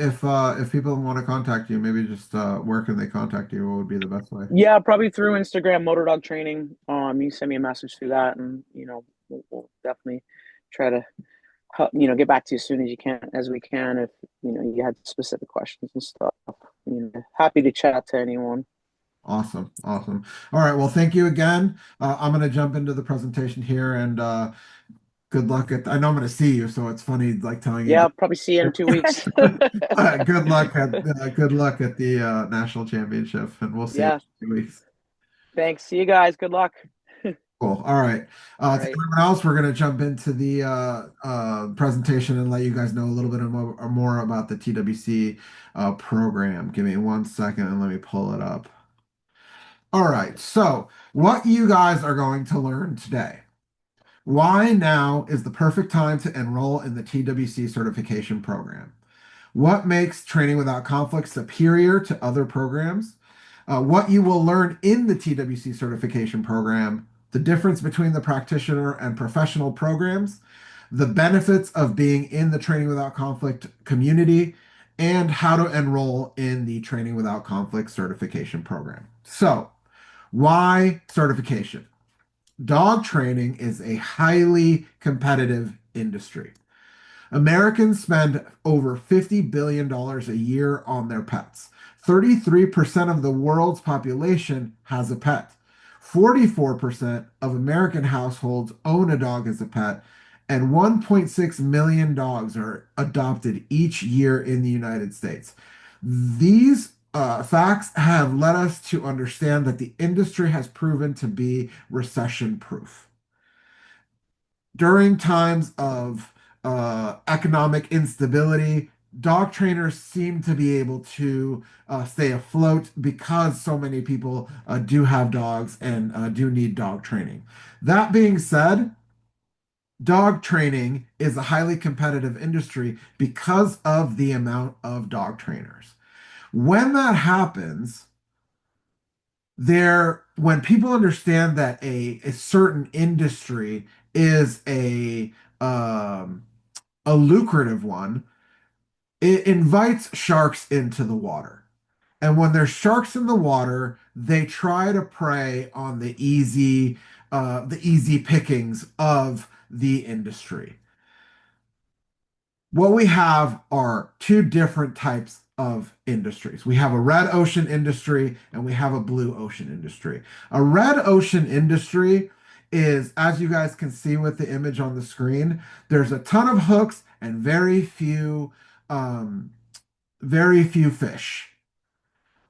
people want to contact you, maybe just where can they contact you? What would be the best way? Yeah, probably through Instagram, Motor Dog Training. You send me a message through that, and we'll definitely try to get back to you as soon as you can, as we can, if you had specific questions and stuff. Happy to chat to anyone. Awesome, awesome. All right, well, thank you again. I'm going to jump into the presentation here and good luck at. I know I'm going to see you, so it's funny like telling you. Yeah, I'll probably see you in 2 weeks. Good luck at the national championship, and we'll see you Yeah, in 2 weeks. thanks. See you guys. Good luck. Cool. All right. All To right. everyone else, we're going to jump into the presentation and let you guys know a little bit more about the TWC program. Give me 1 second and let me pull it up. All right. So, what you guys are going to learn today. Why now is the perfect time to enroll in the TWC certification program? What makes Training Without Conflict superior to other programs? What you will learn in the TWC certification program, the difference between the practitioner and professional programs, the benefits of being in the Training Without Conflict community, and how to enroll in the Training Without Conflict certification program. So, why certification? Dog training is a highly competitive industry. Americans spend over $50 billion dollars a year on their pets. 33% of the world's population has a pet. 44% of American households own a dog as a pet, and 1.6 million dogs are adopted each year in the United States. These facts have led us to understand that the industry has proven to be recession proof. During times of economic instability, dog trainers seem to be able to stay afloat because so many people do have dogs and do need dog training. That being said, dog training is a highly competitive industry because of the amount of dog trainers. When that happens, when people understand that a certain industry is um, a lucrative one, it invites sharks into the water. And when there's sharks in the water, they try to prey on the easy pickings of the industry. What we have are two different types of industries. We have a red ocean industry and we have a blue ocean industry. A red ocean industry is, as you guys can see with the image on the screen, there's a ton of hooks and um, very few fish.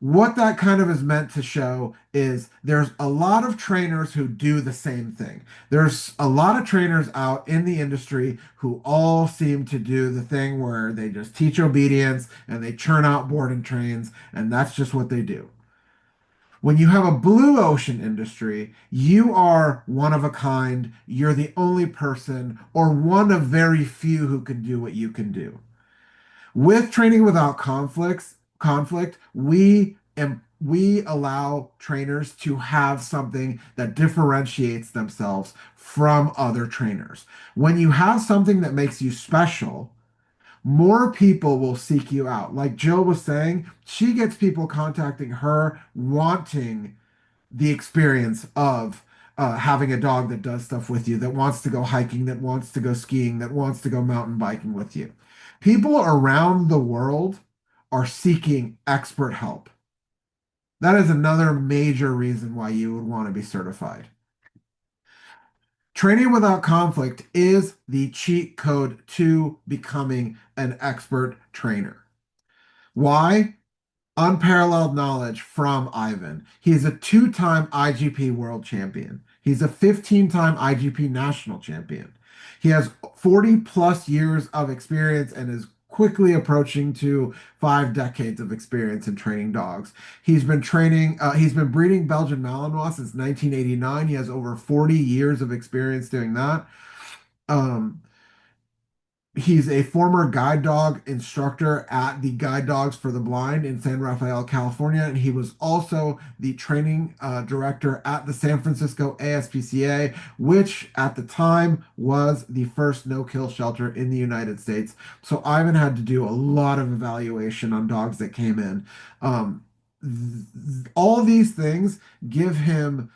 What that kind of is meant to show is there's a lot of trainers who do the same thing. There's a lot of trainers out in the industry who all seem to do the thing where they just teach obedience and they churn out board and trains, and that's just what they do. When you have a blue ocean industry, you are one of a kind. You're the only person or one of very few who can do what you can do. With training without conflict, we allow trainers to have something that differentiates themselves from other trainers. When you have something that makes you special, more people will seek you out. Like Jill was saying, she gets people contacting her wanting the experience of having a dog that does stuff with you, that wants to go hiking, that wants to go skiing, that wants to go mountain biking with you. People around the world are seeking expert help. That is another major reason why you would want to be certified. Training without conflict is the cheat code to becoming an expert trainer. Why? Unparalleled knowledge from Ivan. He's a two-time IGP world champion. He's a 15-time IGP national champion. He has 40 plus years of experience and is quickly approaching to 5 decades of experience in training dogs. He's been breeding Belgian Malinois since 1989. He has over 40 years of experience doing that. Um, He's a former guide dog instructor at the Guide Dogs for the Blind in San Rafael, California, and he was also the training director at the San Francisco ASPCA, which at the time was the first no-kill shelter in the United States. So Ivan had to do a lot of evaluation on dogs that came in. All these things give him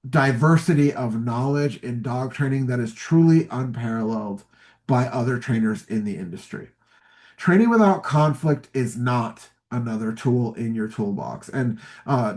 diversity of knowledge in dog training that is truly unparalleled by other trainers in the industry. Training without conflict is not another tool in your toolbox. And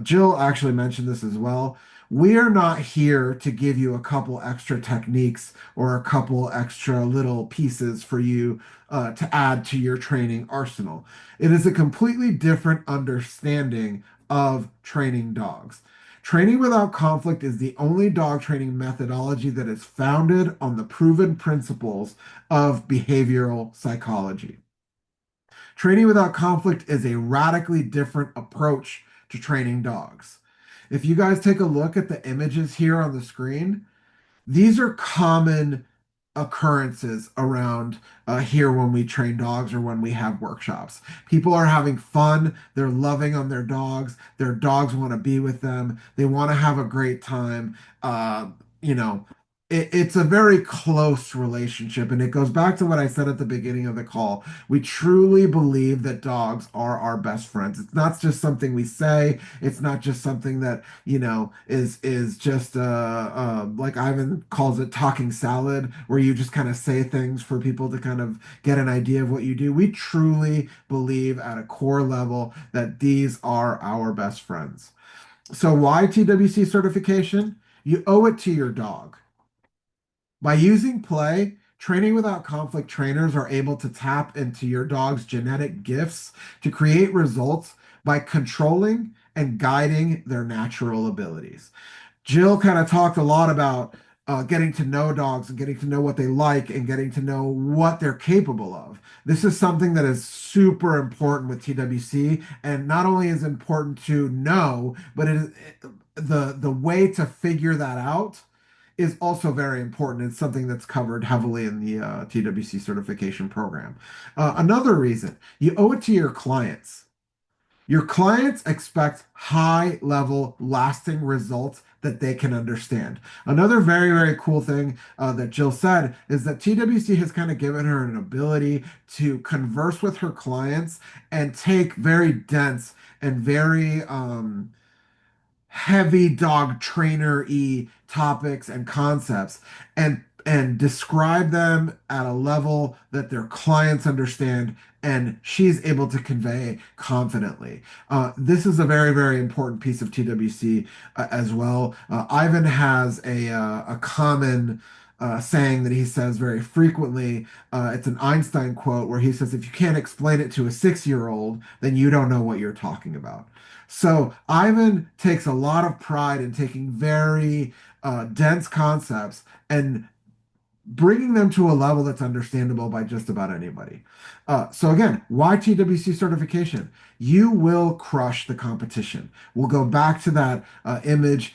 Jill actually mentioned this as well. We are not here to give you a couple extra techniques or a couple extra little pieces for you to add to your training arsenal. It is a completely different understanding of training dogs. Training without conflict is the only dog training methodology that is founded on the proven principles of behavioral psychology. Training without conflict is a radically different approach to training dogs. If you guys take a look at the images here on the screen, these are common occurrences around here when we train dogs or when we have workshops. People are having fun. They're loving on their dogs. Their dogs want to be with them. They want to have a great time. You know, it's a very close relationship. And it goes back to what I said at the beginning of the call. We truly believe that dogs are our best friends. It's not just something we say. It's not just something that, is just like Ivan calls it talking salad, where you just kind of say things for people to kind of get an idea of what you do. We truly believe at a core level that these are our best friends. So why TWC certification? You owe it to your dog. By using play, training without conflict trainers are able to tap into your dog's genetic gifts to create results by controlling and guiding their natural abilities. Jill kind of talked a lot about getting to know dogs and getting to know what they like and getting to know what they're capable of. This is something that is super important with TWC, and not only is important to know, but the way to figure that out is also very important. It's something that's covered heavily in the TWC certification program. Another reason, you owe it to your clients. Your clients expect high level, lasting results that they can understand. Another very, very cool thing that Jill said is that TWC has kind of given her an ability to converse with her clients and take very dense and very heavy dog trainer-y topics and concepts and describe them at a level that their clients understand and she's able to convey confidently. This is a very, very important piece of TWC as well. Ivan has a common saying that he says very frequently. It's an Einstein quote where he says, if you can't explain it to a 6-year-old, then you don't know what you're talking about. So Ivan takes a lot of pride in taking very dense concepts and bringing them to a level that's understandable by just about anybody. So again, why TWC certification? You will crush the competition. We'll go back to that image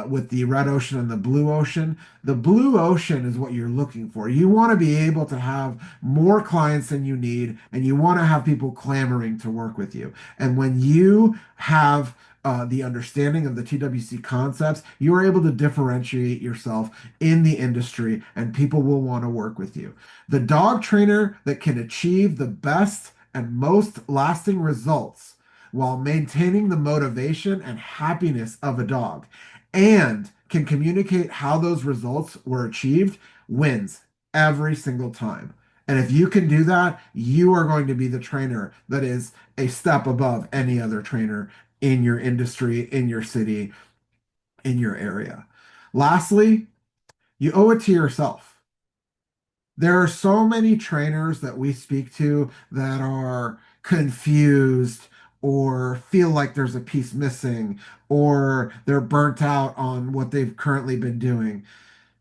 with the red ocean and the blue ocean. The blue ocean is what you're looking for. You want to be able to have more clients than you need, and you want to have people clamoring to work with you. And when you have the understanding of the TWC concepts, you are able to differentiate yourself in the industry and people will want to work with you. The dog trainer that can achieve the best and most lasting results while maintaining the motivation and happiness of a dog and can communicate how those results were achieved wins every single time. And if you can do that, you are going to be the trainer that is a step above any other trainer in your industry, in your city, in your area. Lastly, you owe it to yourself. There are so many trainers that we speak to that are confused or feel like there's a piece missing or they're burnt out on what they've currently been doing.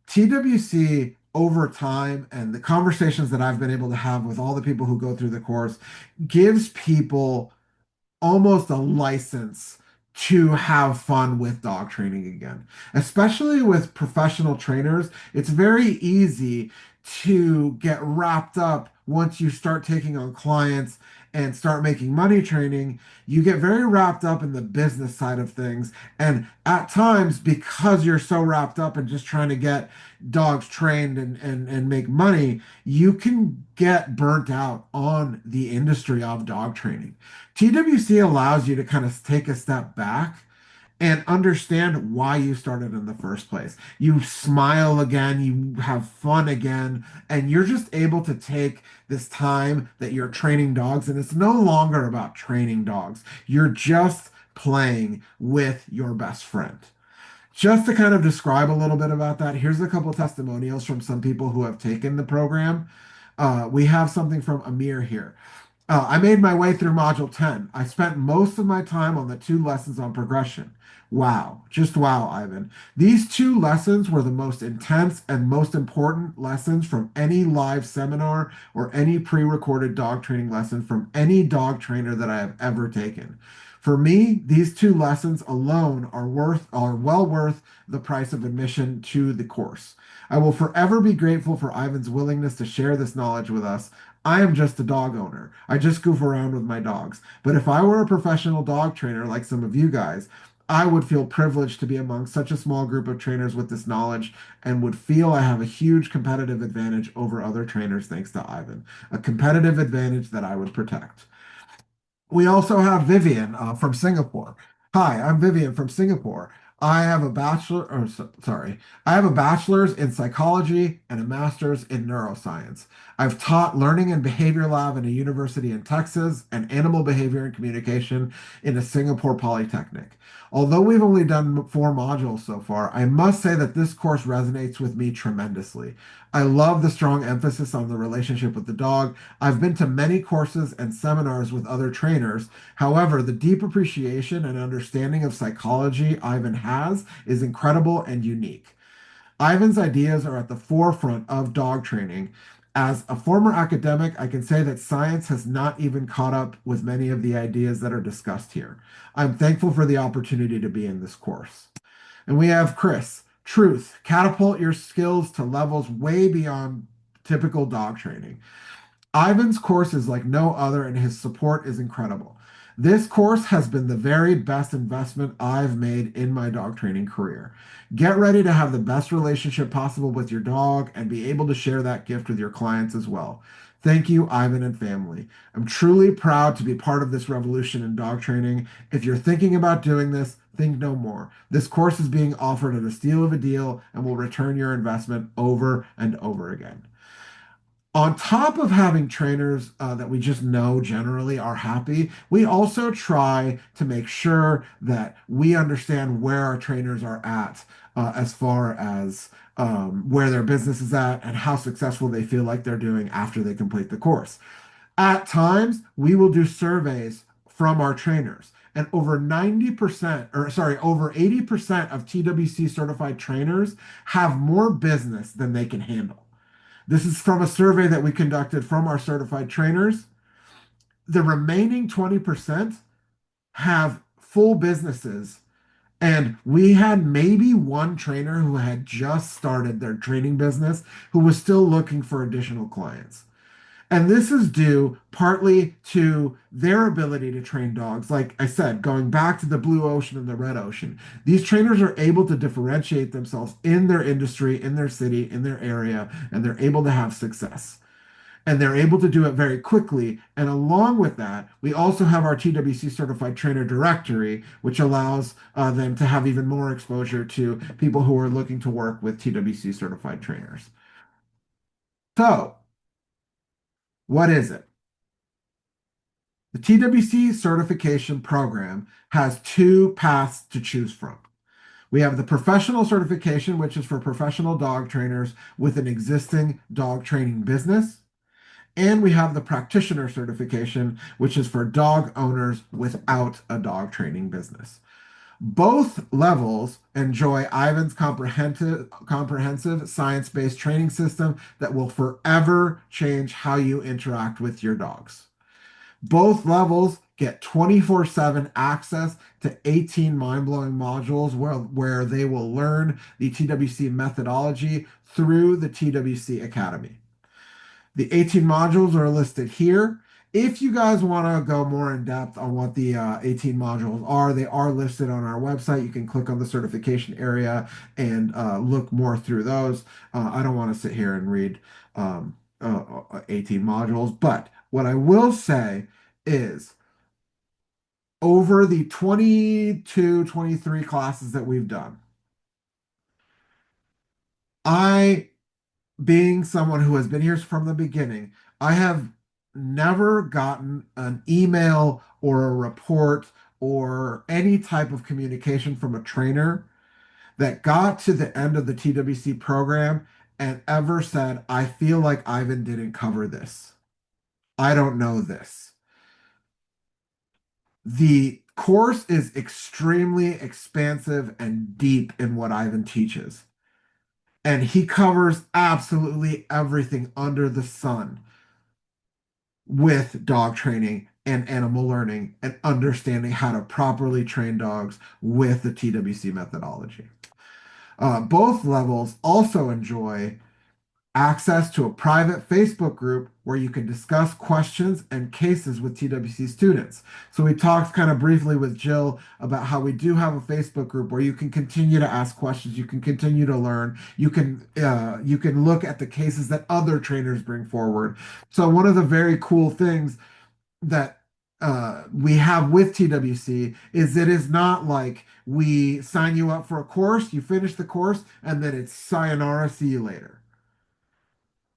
TWC over time and the conversations that I've been able to have with all the people who go through the course gives people almost a license to have fun with dog training again. Especially with professional trainers, it's very easy to get wrapped up once you start taking on clients and start making money training. You get very wrapped up in the business side of things. And at times, because you're so wrapped up in just trying to get dogs trained and make money, you can get burnt out on the industry of dog training. TWC allows you to kind of take a step back and understand why you started in the first place. You smile again, you have fun again, and you're just able to take this time that you're training dogs, and it's no longer about training dogs. You're just playing with your best friend. Just to kind of describe a little bit about that, here's a couple testimonials from some people who have taken the program. We have something from Amir here. I made my way through Module 10. I spent most of my time on the 2 lessons on progression. Wow, just wow, Ivan. These 2 lessons were the most intense and most important lessons from any live seminar or any pre-recorded dog training lesson from any dog trainer that I have ever taken. For me, these 2 lessons alone are well worth the price of admission to the course. I will forever be grateful for Ivan's willingness to share this knowledge with us. I am just a dog owner. I just goof around with my dogs. But if I were a professional dog trainer like some of you guys, I would feel privileged to be among such a small group of trainers with this knowledge and would feel I have a huge competitive advantage over other trainers thanks to Ivan, a competitive advantage that I would protect. We also have Vivian from Singapore. Hi, I'm Vivian from Singapore. I have a bachelor, or sorry, I have a bachelor's in psychology and a master's in neuroscience. I've taught learning and behavior lab in a university in Texas and animal behavior and communication in a Singapore Polytechnic. Although we've only done 4 modules so far, I must say that this course resonates with me tremendously. I love the strong emphasis on the relationship with the dog. I've been to many courses and seminars with other trainers. However, the deep appreciation and understanding of psychology Ivan has is incredible and unique. Ivan's ideas are at the forefront of dog training. As a former academic, I can say that science has not even caught up with many of the ideas that are discussed here. I'm thankful for the opportunity to be in this course. And we have Chris. Truth, catapult your skills to levels way beyond typical dog training. Ivan's course is like no other, and his support is incredible. This course has been the very best investment I've made in my dog training career. Get ready to have the best relationship possible with your dog and be able to share that gift with your clients as well. Thank you, Ivan and family. I'm truly proud to be part of this revolution in dog training. If you're thinking about doing this, think no more. This course is being offered at a steal of a deal and will return your investment over and over again. On top of having trainers that we just know generally are happy, we also try to make sure that we understand where our trainers are at as far as where their business is at and how successful they feel like they're doing after they complete the course. At times, we will do surveys from our trainers. And over 90%, or sorry, over 80% of TWC certified trainers have more business than they can handle. This is from a survey that we conducted from our certified trainers. The remaining 20% have full businesses. And we had maybe one trainer who had just started their training business who was still looking for additional clients. And this is due partly to their ability to train dogs. Like I said, going back to the blue ocean and the red ocean, these trainers are able to differentiate themselves in their industry, in their city, in their area, and they're able to have success. And they're able to do it very quickly. And along with that, we also have our TWC certified trainer directory, which allows them to have even more exposure to people who are looking to work with TWC certified trainers. So, what is it? The TWC certification program has 2 paths to choose from. We have the professional certification, which is for professional dog trainers with an existing dog training business. And we have the practitioner certification, which is for dog owners without a dog training business. Both levels enjoy Ivan's comprehensive science-based training system that will forever change how you interact with your dogs. Both levels get 24/7 access to 18 mind-blowing modules where they will learn the TWC methodology through the TWC Academy. The 18 modules are listed here. If you guys want to go more in depth on what the 18 modules are, they are listed on our website. You can click on the certification area and look more through those. I don't want to sit here and read 18 modules, but what I will say is over the 22, 23 classes that we've done, I, being someone who has been here from the beginning, I have never gotten an email or a report or any type of communication from a trainer that got to the end of the TWC program and ever said, I feel like Ivan didn't cover this. I don't know this. The course is extremely expansive and deep in what Ivan teaches. And he covers absolutely everything under the sun with dog training and animal learning and understanding how to properly train dogs with the TWC methodology. Both levels also enjoy access to a private Facebook group where you can discuss questions and cases with TWC students. So we talked kind of briefly with Jill about how we do have a Facebook group where you can continue to ask questions, you can continue to learn, you can look at the cases that other trainers bring forward. So one of the very cool things that we have with TWC is it is not like we sign you up for a course, you finish the course, and then it's sayonara, see you later.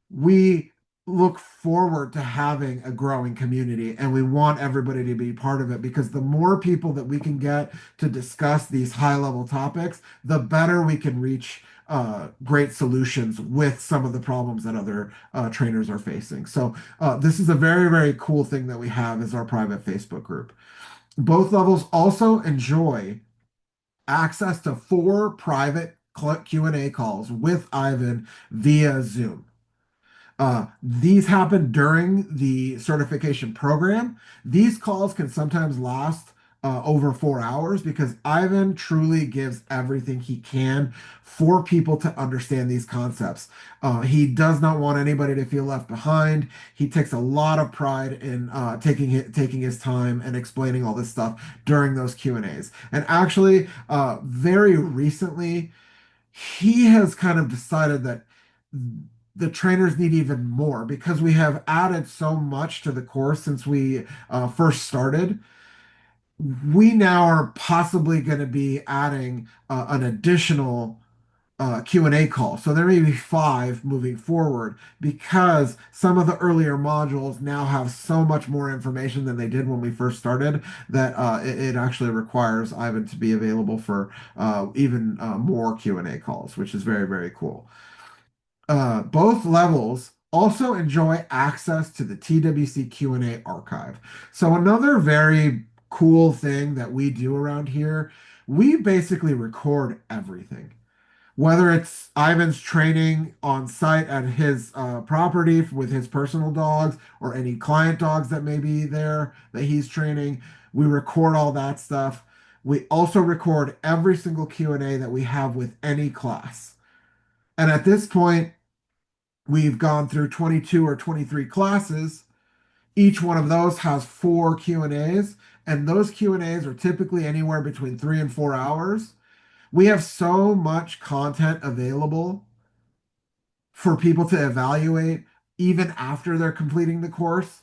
We look forward to having a growing community and we want everybody to be part of it because the more people that we can get to discuss these high level topics, the better we can reach great solutions with some of the problems that other trainers are facing. So this is a very, very cool thing that we have as our private Facebook group. Both levels also enjoy access to 4 private Q&A calls with Ivan via Zoom. These happen during the certification program. These calls can sometimes last over 4 hours because Ivan truly gives everything he can for people to understand these concepts. He does not want anybody to feel left behind. He takes a lot of pride in taking his time and explaining all this stuff during those Q&As. And actually, very recently, he has kind of decided that the trainers need even more because we have added so much to the course since we first started. We now are possibly going to be adding an additional Q&A call. So there may be 5 moving forward because some of the earlier modules now have so much more information than they did when we first started that it actually requires Ivan to be available for even more Q&A calls, which is very, very cool. Both levels also enjoy access to the TWC Q&A archive. So another very cool thing that we do around here, we basically record everything. Whether it's Ivan's training on site at his property with his personal dogs or any client dogs that may be there that he's training, we record all that stuff. We also record every single Q&A that we have with any class. And at this point, we've gone through 22 or 23 classes. Each one of those has 4 Q&As, and those Q&As are typically anywhere between 3 and 4 hours. We have so much content available for people to evaluate even after they're completing the course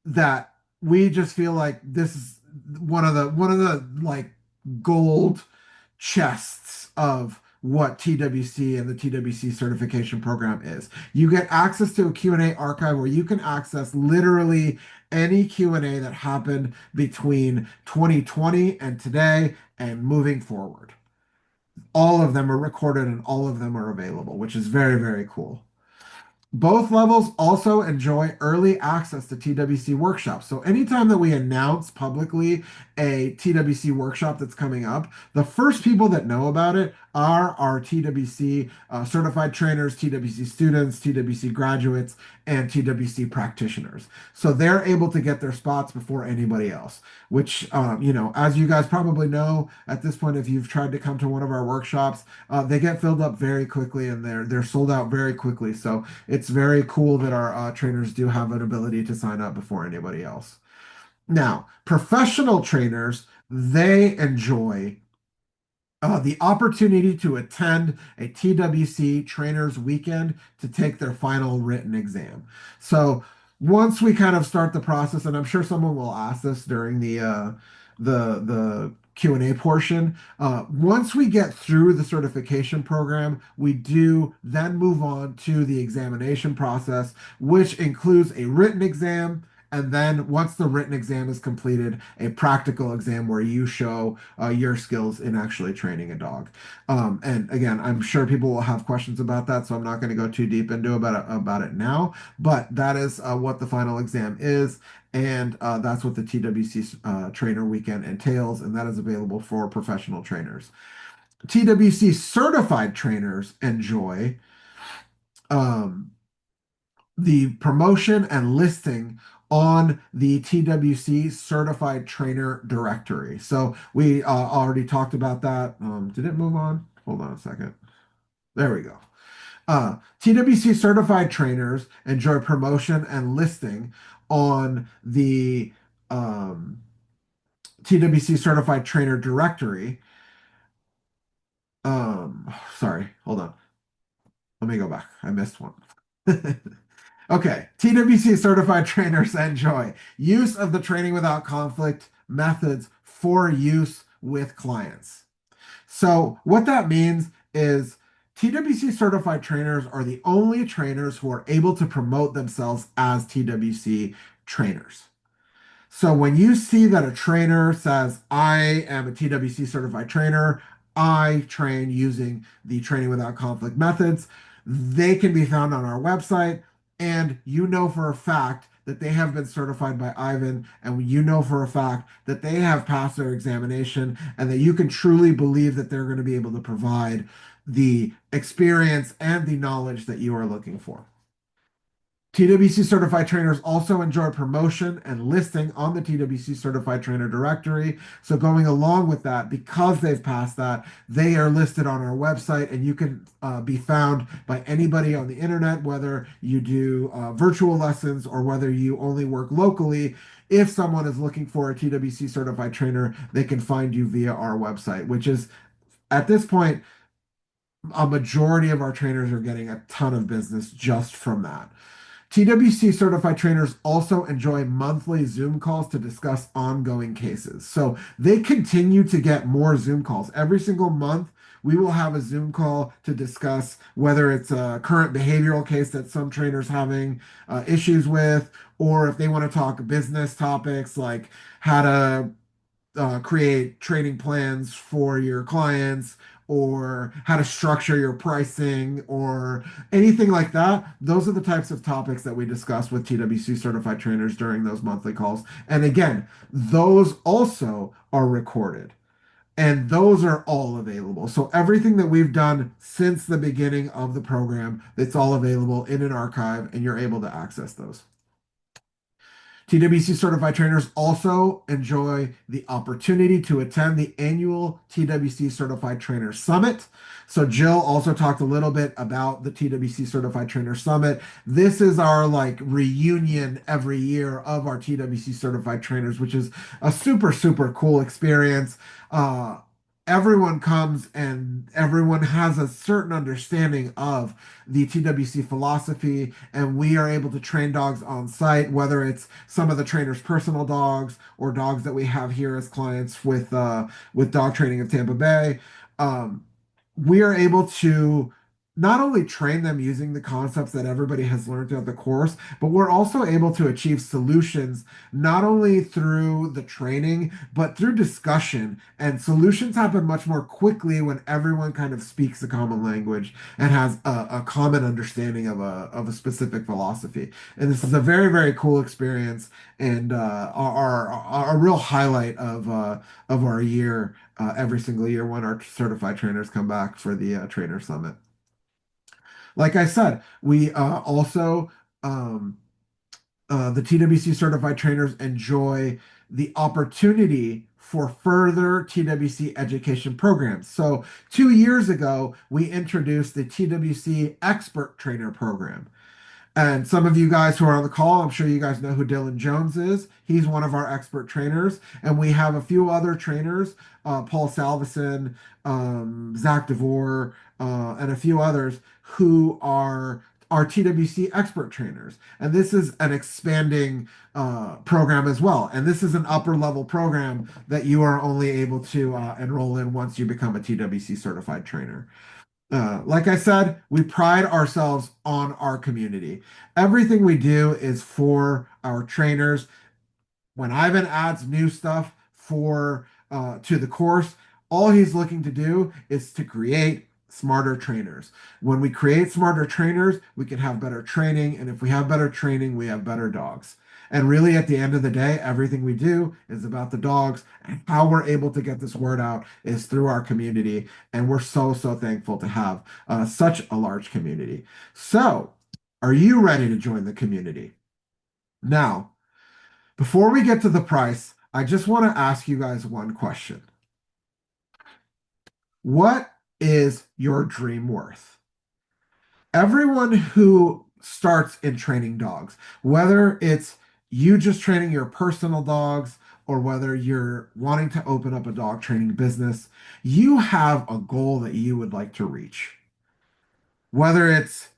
that we just feel like this is one of the like gold chests of what TWC and the TWC certification program is. You get access to a Q&A archive where you can access literally any Q&A that happened between 2020 and today and moving forward. All of them are recorded and all of them are available, which is very, very cool. Both levels also enjoy early access to TWC workshops. So anytime that we announce publicly a TWC workshop that's coming up, the first people that know about it are our TWC certified trainers, TWC students, TWC graduates, and TWC practitioners. So they're able to get their spots before anybody else, which, as you guys probably know at this point, if you've tried to come to one of our workshops, they get filled up very quickly and they're sold out very quickly. So it's very cool that our trainers do have an ability to sign up before anybody else. Now, professional trainers, they enjoy the opportunity to attend a TWC Trainers Weekend to take their final written exam. So once we kind of start the process, and I'm sure someone will ask this during the Q&A portion. Once we get through the certification program, we do then move on to the examination process, which includes a written exam. And then once the written exam is completed, a practical exam where you show your skills in actually training a dog. And again, I'm sure people will have questions about that, so I'm not going to go too deep into about it now. But that is what the final exam is. And that's what the TWC Trainer Weekend entails, and that is available for professional trainers. TWC certified trainers enjoy um, the promotion and listing on the TWC Certified Trainer Directory. So we already talked about that. Did it move on? Hold on a second. There we go. TWC certified trainers enjoy promotion and listing on the um, TWC certified trainer directory. Sorry, hold on. Let me go back. I missed one. Okay, TWC certified trainers enjoy use of the training without conflict methods for use with clients. So, what that means is TWC certified trainers are the only trainers who are able to promote themselves as TWC trainers. So when you see that a trainer says, I am a TWC certified trainer, I train using the training without conflict methods, they can be found on our website. And you know for a fact that they have been certified by Ivan, and you know for a fact that they have passed their examination, and that you can truly believe that they're going to be able to provide the experience and the knowledge that you are looking for. TWC certified trainers also enjoy promotion and listing on the TWC certified trainer directory. So, going along with that, because they've passed that, they are listed on our website and you can be found by anybody on the internet, whether you do virtual lessons or whether you only work locally. If someone is looking for a TWC certified trainer, they can find you via our website, which is at this point, a majority of our trainers are getting a ton of business just from that. TWC certified trainers also enjoy monthly Zoom calls to discuss ongoing cases. So they continue to get more Zoom calls. Every single month, we will have a Zoom call to discuss whether it's a current behavioral case that some trainers having issues with, or if they want to talk business topics like how to create training plans for your clients or how to structure your pricing or anything like that. Those are the types of topics that we discuss with TWC certified trainers during those monthly calls. And again, those also are recorded. And those are all available. So everything that we've done since the beginning of the program, it's all available in an archive and you're able to access those. TWC certified trainers also enjoy the opportunity to attend the annual TWC Certified Trainer Summit. So Jill also talked a little bit about the TWC Certified Trainer Summit. This is our like reunion every year of our TWC certified trainers, which is a super, super cool experience. Uh, Everyone comes and everyone has a certain understanding of the TWC philosophy, and we are able to train dogs on site, whether it's some of the trainers' personal dogs or dogs that we have here as clients with dog training of Tampa Bay. Um, we are able to not only train them using the concepts that everybody has learned throughout the course, but we're also able to achieve solutions not only through the training, but through discussion. And solutions happen much more quickly when everyone kind of speaks a common language and has a common understanding of a specific philosophy. And this is a very, very cool experience and our real highlight of our year every single year when our certified trainers come back for the trainer summit. Like I said, we also um, the TWC certified trainers enjoy the opportunity for further TWC education programs. So 2 years ago, we introduced the TWC Expert Trainer Program. And some of you guys who are on the call, I'm sure you guys know who Dylan Jones is. He's one of our expert trainers. And we have a few other trainers, Paul Salveson, Zach DeVore, and a few others who are our TWC expert trainers. And this is an expanding program as well. And this is an upper level program that you are only able to enroll in once you become a TWC certified trainer. Like I said, we pride ourselves on our community. Everything we do is for our trainers. When Ivan adds new stuff for to the course, all he's looking to do is to create smarter trainers. When we create smarter trainers, we can have better training, and if we have better training, we have better dogs. And really, at the end of the day, everything we do is about the dogs, and how we're able to get this word out is through our community. And we're so, so thankful to have such a large community. So, are you ready to join the community? Now, before we get to the price, I just want to ask you guys one question. What is your dream worth? Everyone who starts in training dogs, whether it's you just training your personal dogs or whether you're wanting to open up a dog training business, you have a goal that you would like to reach. Whether it's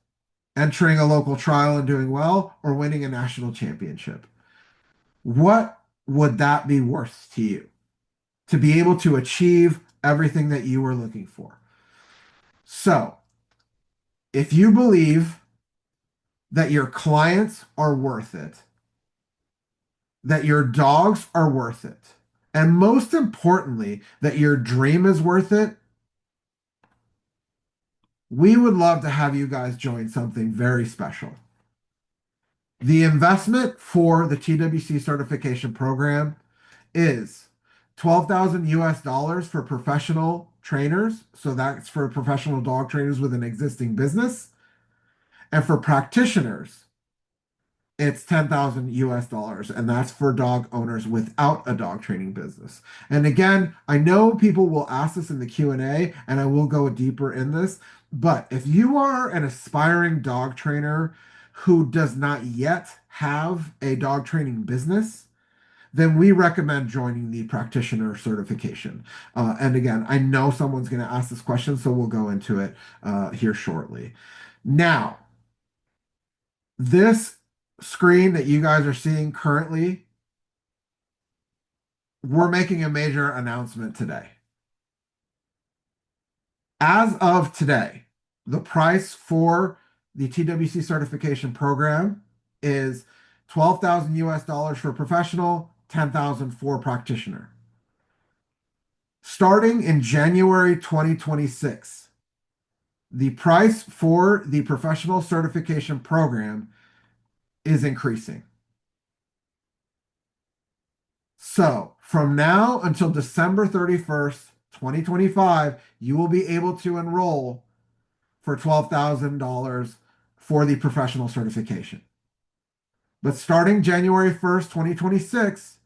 entering a local trial and doing well, or winning a national championship? What would that be worth to you to be able to achieve everything that you were looking for? So, if you believe that your clients are worth it, that your dogs are worth it, and most importantly, that your dream is worth it, we would love to have you guys join something very special. The investment for the TWC certification program is 12,000 US dollars for professional trainers. So that's for professional dog trainers with an existing business. And for practitioners, it's 10,000 US dollars, and that's for dog owners without a dog training business. And again, I know people will ask this in the Q&A, and I will go deeper in this, but if you are an aspiring dog trainer who does not yet have a dog training business, then we recommend joining the practitioner certification. And again, I know someone's going to ask this question, so we'll go into it here shortly. Now, this screen that you guys are seeing currently, we're making a major announcement today. As of today, the price for the TWC certification program is 12,000 US dollars for professional, 10,000 for practitioner. Starting in January 2026, the price for the professional certification program is increasing. So from now until December 31st, 2025, you will be able to enroll for $12,000 for the professional certification. But starting January 1st, 2026,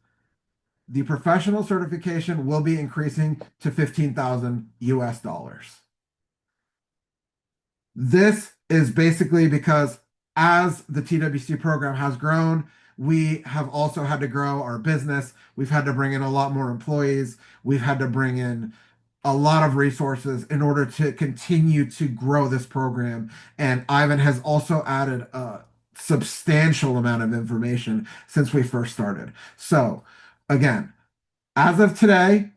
the professional certification will be increasing to 15,000 US dollars. This is basically because as the TWC program has grown, we have also had to grow our business. We've had to bring in a lot more employees. We've had to bring in a lot of resources in order to continue to grow this program. And Ivan has also added a substantial amount of information since we first started. So, again, as of today,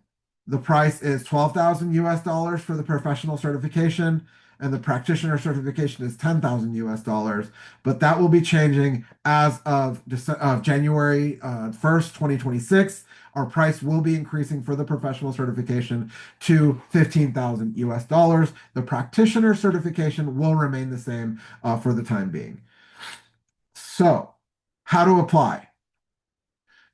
the price is 12,000 US dollars for the professional certification, and the practitioner certification is 10,000 US dollars. But that will be changing as of January 1st, 2026. Our price will be increasing for the professional certification to 15,000 US dollars. The practitioner certification will remain the same for the time being. So, how to apply?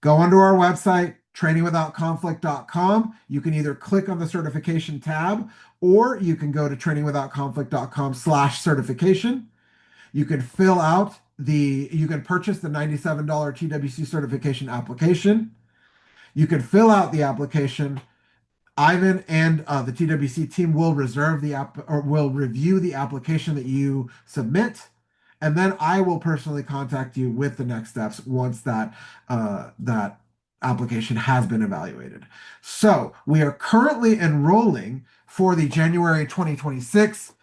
Go onto our website, trainingwithoutconflict.com. You can either click on the certification tab, or you can go to trainingwithoutconflict.com/certification. You can you can purchase the $97 TWC certification application. You can fill out the application. Ivan and the TWC team will reserve the app or will review the application that you submit, and then I will personally contact you with the next steps once that application has been evaluated. So we are currently enrolling for the January 2026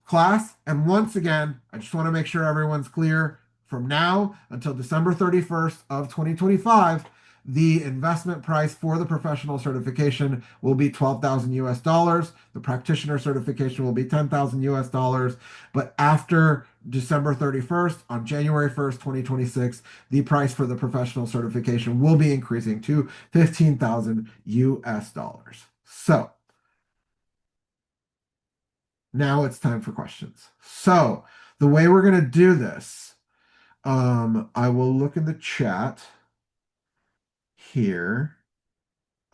class, and once again, I just want to make sure everyone's clear. From now until December 31st of 2025, the investment price for the professional certification will be 12,000 US dollars. The practitioner certification will be 10,000 US dollars. But after December 31st, on January 1st, 2026, the price for the professional certification will be increasing to 15,000 US dollars. So now it's time for questions. So the way we're going to do this, I will look in the chat here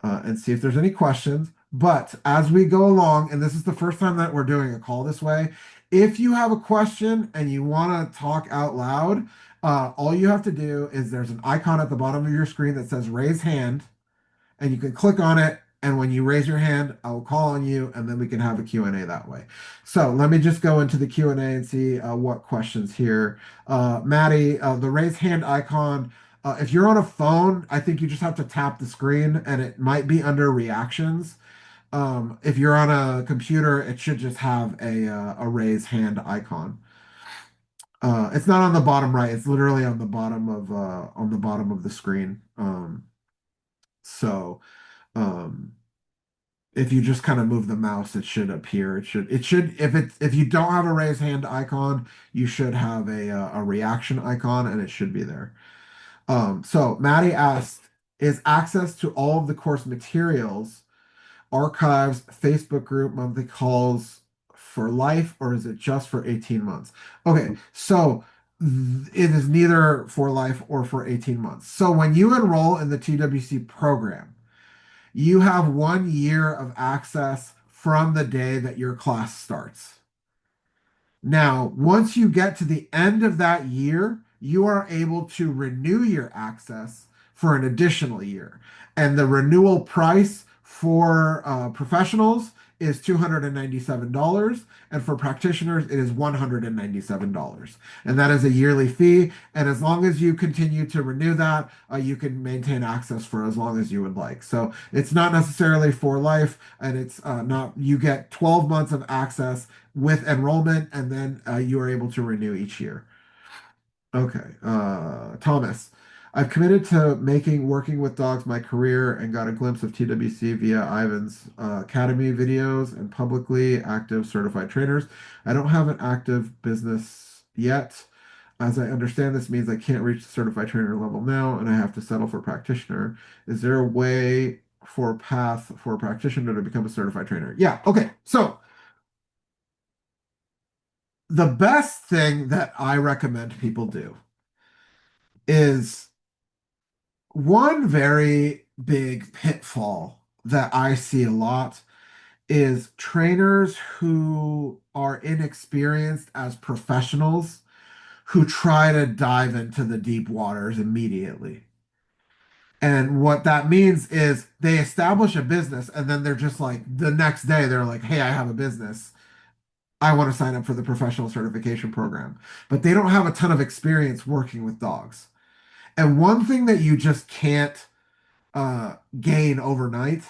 and see if there's any questions. But as we go along, and this is the first time that we're doing a call this way, if you have a question and you want to talk out loud, all you have to do is there's an icon at the bottom of your screen that says raise hand, and you can click on it. And when you raise your hand, I will call on you, and then we can have a Q&A that way. So let me just go into the Q&A and see what questions here. Maddie, the raise hand icon, if you're on a phone, I think you just have to tap the screen, and it might be under reactions. If you're on a computer, it should just have a raise hand icon. It's not on the bottom right. It's literally on the bottom of the screen. So um, if you just kind of move the mouse, it should appear. It should if you don't have a raise hand icon, you should have a reaction icon, and it should be there. So Maddie asked, is access to all of the course materials, archives, Facebook group, monthly calls for life, or is it just for 18 months? Okay, so it is neither for life or for 18 months. So when you enroll in the TWC program, you have 1 year of access from the day that your class starts. Now, once you get to the end of that year, you are able to renew your access for an additional year. And the renewal price for professionals is $297. And for practitioners, it is $197. And that is a yearly fee. And as long as you continue to renew that, you can maintain access for as long as you would like. So it's not necessarily for life, and it's not, you get 12 months of access with enrollment, and then you are able to renew each year. Okay, Thomas. I've committed to making working with dogs my career and got a glimpse of TWC via Ivan's Academy videos and publicly active certified trainers. I don't have an active business yet. As I understand, this means I can't reach the certified trainer level now and I have to settle for practitioner. Is there a way for a path for a practitioner to become a certified trainer? Yeah, okay. So the best thing that I recommend people do is one very big pitfall that I see a lot is trainers who are inexperienced as professionals who try to dive into the deep waters immediately. And what that means is they establish a business and then they're just like the next day they're like, "Hey, I have a business. I want to sign up for the professional certification program." But they don't have a ton of experience working with dogs. And one thing that you just can't gain overnight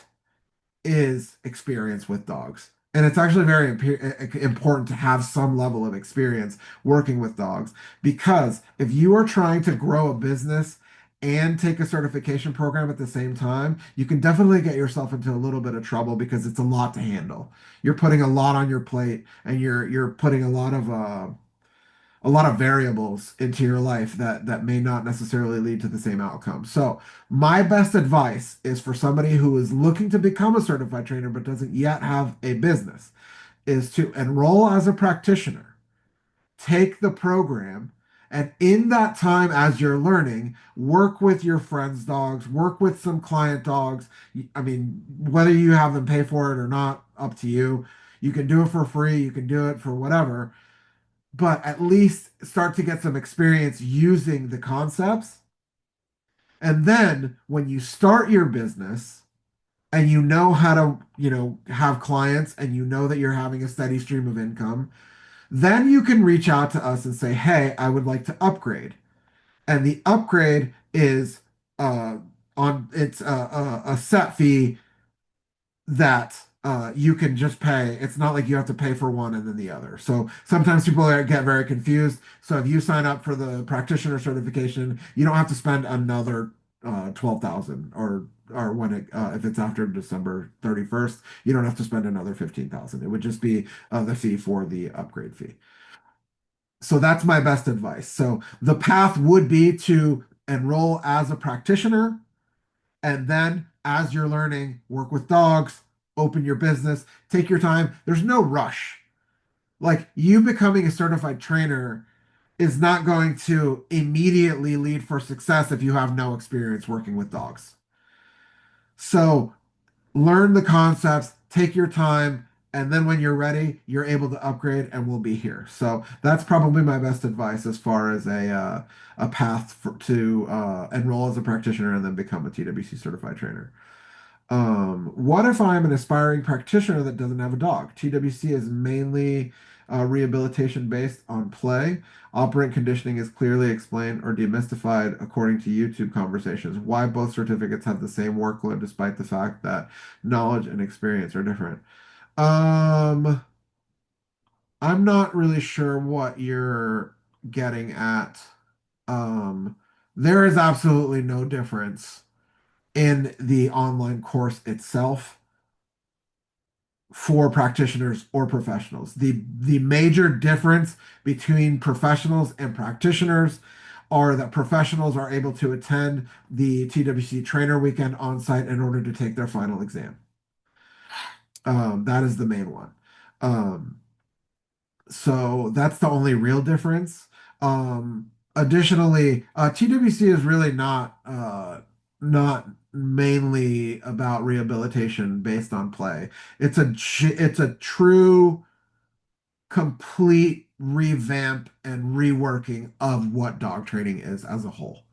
is experience with dogs. And it's actually very important to have some level of experience working with dogs because if you are trying to grow a business and take a certification program at the same time, you can definitely get yourself into a little bit of trouble because it's a lot to handle. You're putting a lot on your plate and you're putting a lot of variables into your life that may not necessarily lead to the same outcome. So, my best advice is for somebody who is looking to become a certified trainer but doesn't yet have a business is to enroll as a practitioner, take the program, and in that time as you're learning, work with your friends' dogs, work with some client dogs. I mean, whether you have them pay for it or not, up to you. You can do it for free, you can do it for whatever, but at least start to get some experience using the concepts. And then when you start your business and you know how to, have clients and you know that you're having a steady stream of income, then you can reach out to us and say, "Hey, I would like to upgrade." And the upgrade is uh it's a set fee that you can just pay. It's not like you have to pay for one and then the other. So sometimes people get very confused. So if you sign up for the practitioner certification, you don't have to spend another 12,000 or when if it's after December 31st, you don't have to spend another 15,000. It would just be the fee for the upgrade fee. So that's my best advice. So the path would be to enroll as a practitioner and then, as you're learning, work with dogs, open your business, take your time. There's no rush. Like you becoming a certified trainer is not going to immediately lead for success if you have no experience working with dogs. So learn the concepts, take your time, and then when you're ready, you're able to upgrade and we'll be here. So that's probably my best advice as far as a path to enroll as a practitioner and then become a TWC certified trainer. What if I'm an aspiring practitioner that doesn't have a dog? TWC is mainly rehabilitation based on play. Operant conditioning is clearly explained or demystified according to YouTube conversations. Why both certificates have the same workload despite the fact that knowledge and experience are different. Um, I'm not really sure what you're. getting at, um, there is absolutely no difference in the online course itself for practitioners or professionals. The major difference between professionals and practitioners are that professionals are able to attend the TWC trainer weekend on site in order to take their final exam. That is the main one. Um, so that's the only real difference. Additionally, TWC is really not mainly about rehabilitation based on play. It's a true complete revamp and reworking of what dog training is as a whole.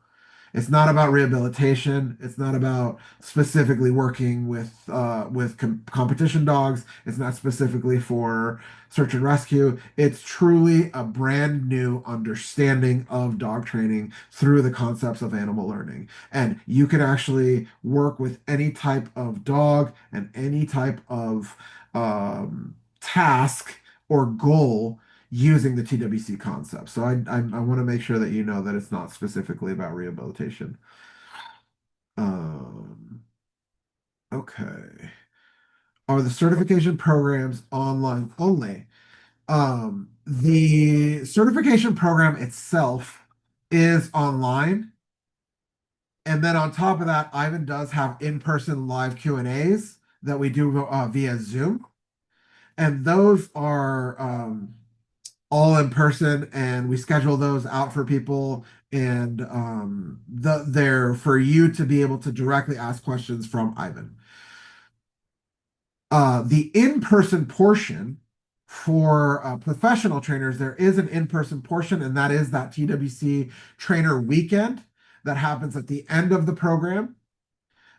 It's not about rehabilitation. It's not about specifically working with competition dogs. It's not specifically for search and rescue. It's truly a brand new understanding of dog training through the concepts of animal learning. And you can actually work with any type of dog and any type of task or goal using the TWC concept. So I want to make sure that you know that it's not specifically about rehabilitation. Um, okay. Are the certification programs online only? The certification program itself is online. And then on top of that, Ivan does have in-person live Q&As that we do via Zoom. And those are all in person, and we schedule those out for people, and they're for you to be able to directly ask questions from Ivan. The in-person portion for professional trainers, there is an in-person portion, and that is that TWC trainer weekend that happens at the end of the program.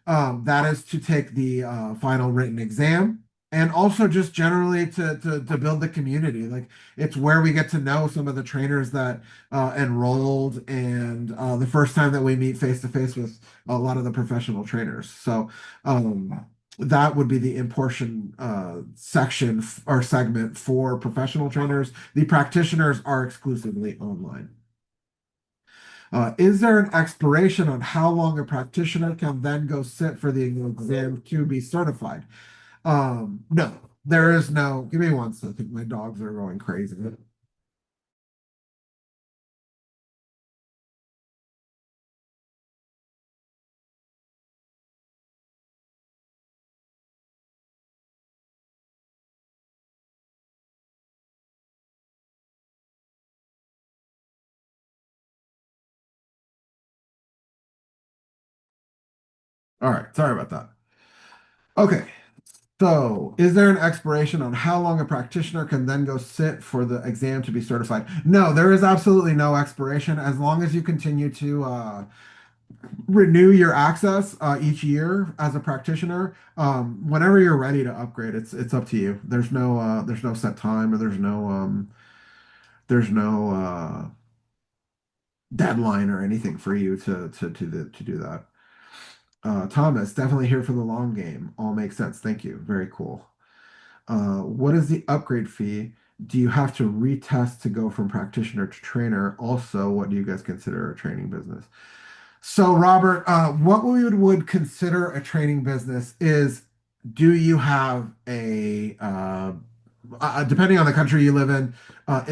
That is to take the final written exam and also just generally to build the community. Like it's where we get to know some of the trainers that enrolled and the first time that we meet face to face with a lot of the professional trainers. So that would be the in portion section or segment for professional trainers. The practitioners are exclusively online. Is there an expiration on how long a practitioner can then go sit for the exam to be certified? No, there is no. Give me one second. My dogs are going crazy. All right, sorry about that. Okay, so is there an expiration on how long a practitioner can then go sit for the exam to be certified? No, there is absolutely no expiration as long as you continue to renew your access each year as a practitioner. Whenever you're ready to upgrade, it's up to you. There's no set time or there's no deadline or anything for you to do that. Thomas, definitely here for the long game. All makes sense. Thank you. Very cool. What is the upgrade fee? Do you have to retest to go from practitioner to trainer? Also, what do you guys consider a training business? So, Robert, what we would consider a training business is do you have depending on the country you live in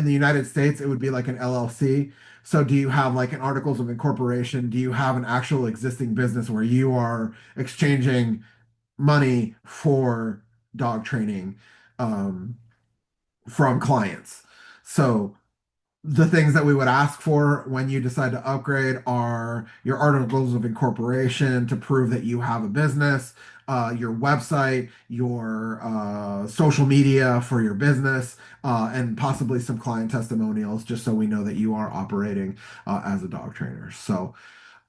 the United States, it would be like an LLC. So, do you have like an articles of incorporation? Do you have an actual existing business where you are exchanging money for dog training um, from clients? So, the things that we would ask for when you decide to upgrade are your articles of incorporation to prove that you have a business, your website, your social media for your business, and possibly some client testimonials, just so we know that you are operating as a dog trainer. So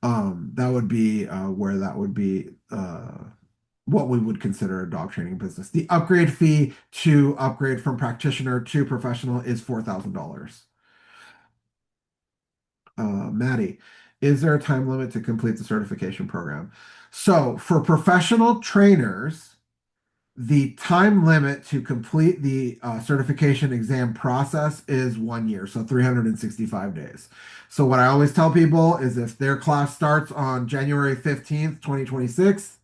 that would be where that would be. What we would consider a dog training business. The upgrade fee to upgrade from practitioner to professional is $4,000. Maddie, is there a time limit to complete the certification program? So for professional trainers, The time limit to complete the certification exam process is 1 year, so 365 days. So, what I always tell people is if their class starts on January 15th, 2026,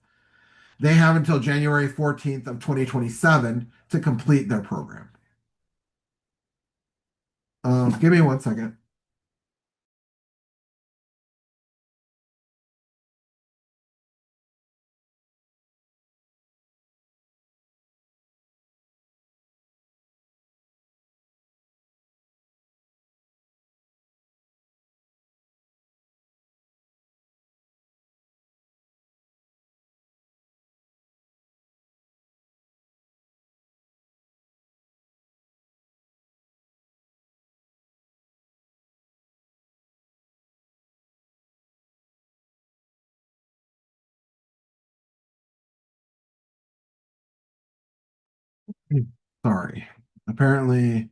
they have until January 14th of 2027 to complete their program. Give me 1 second. Sorry. Apparently,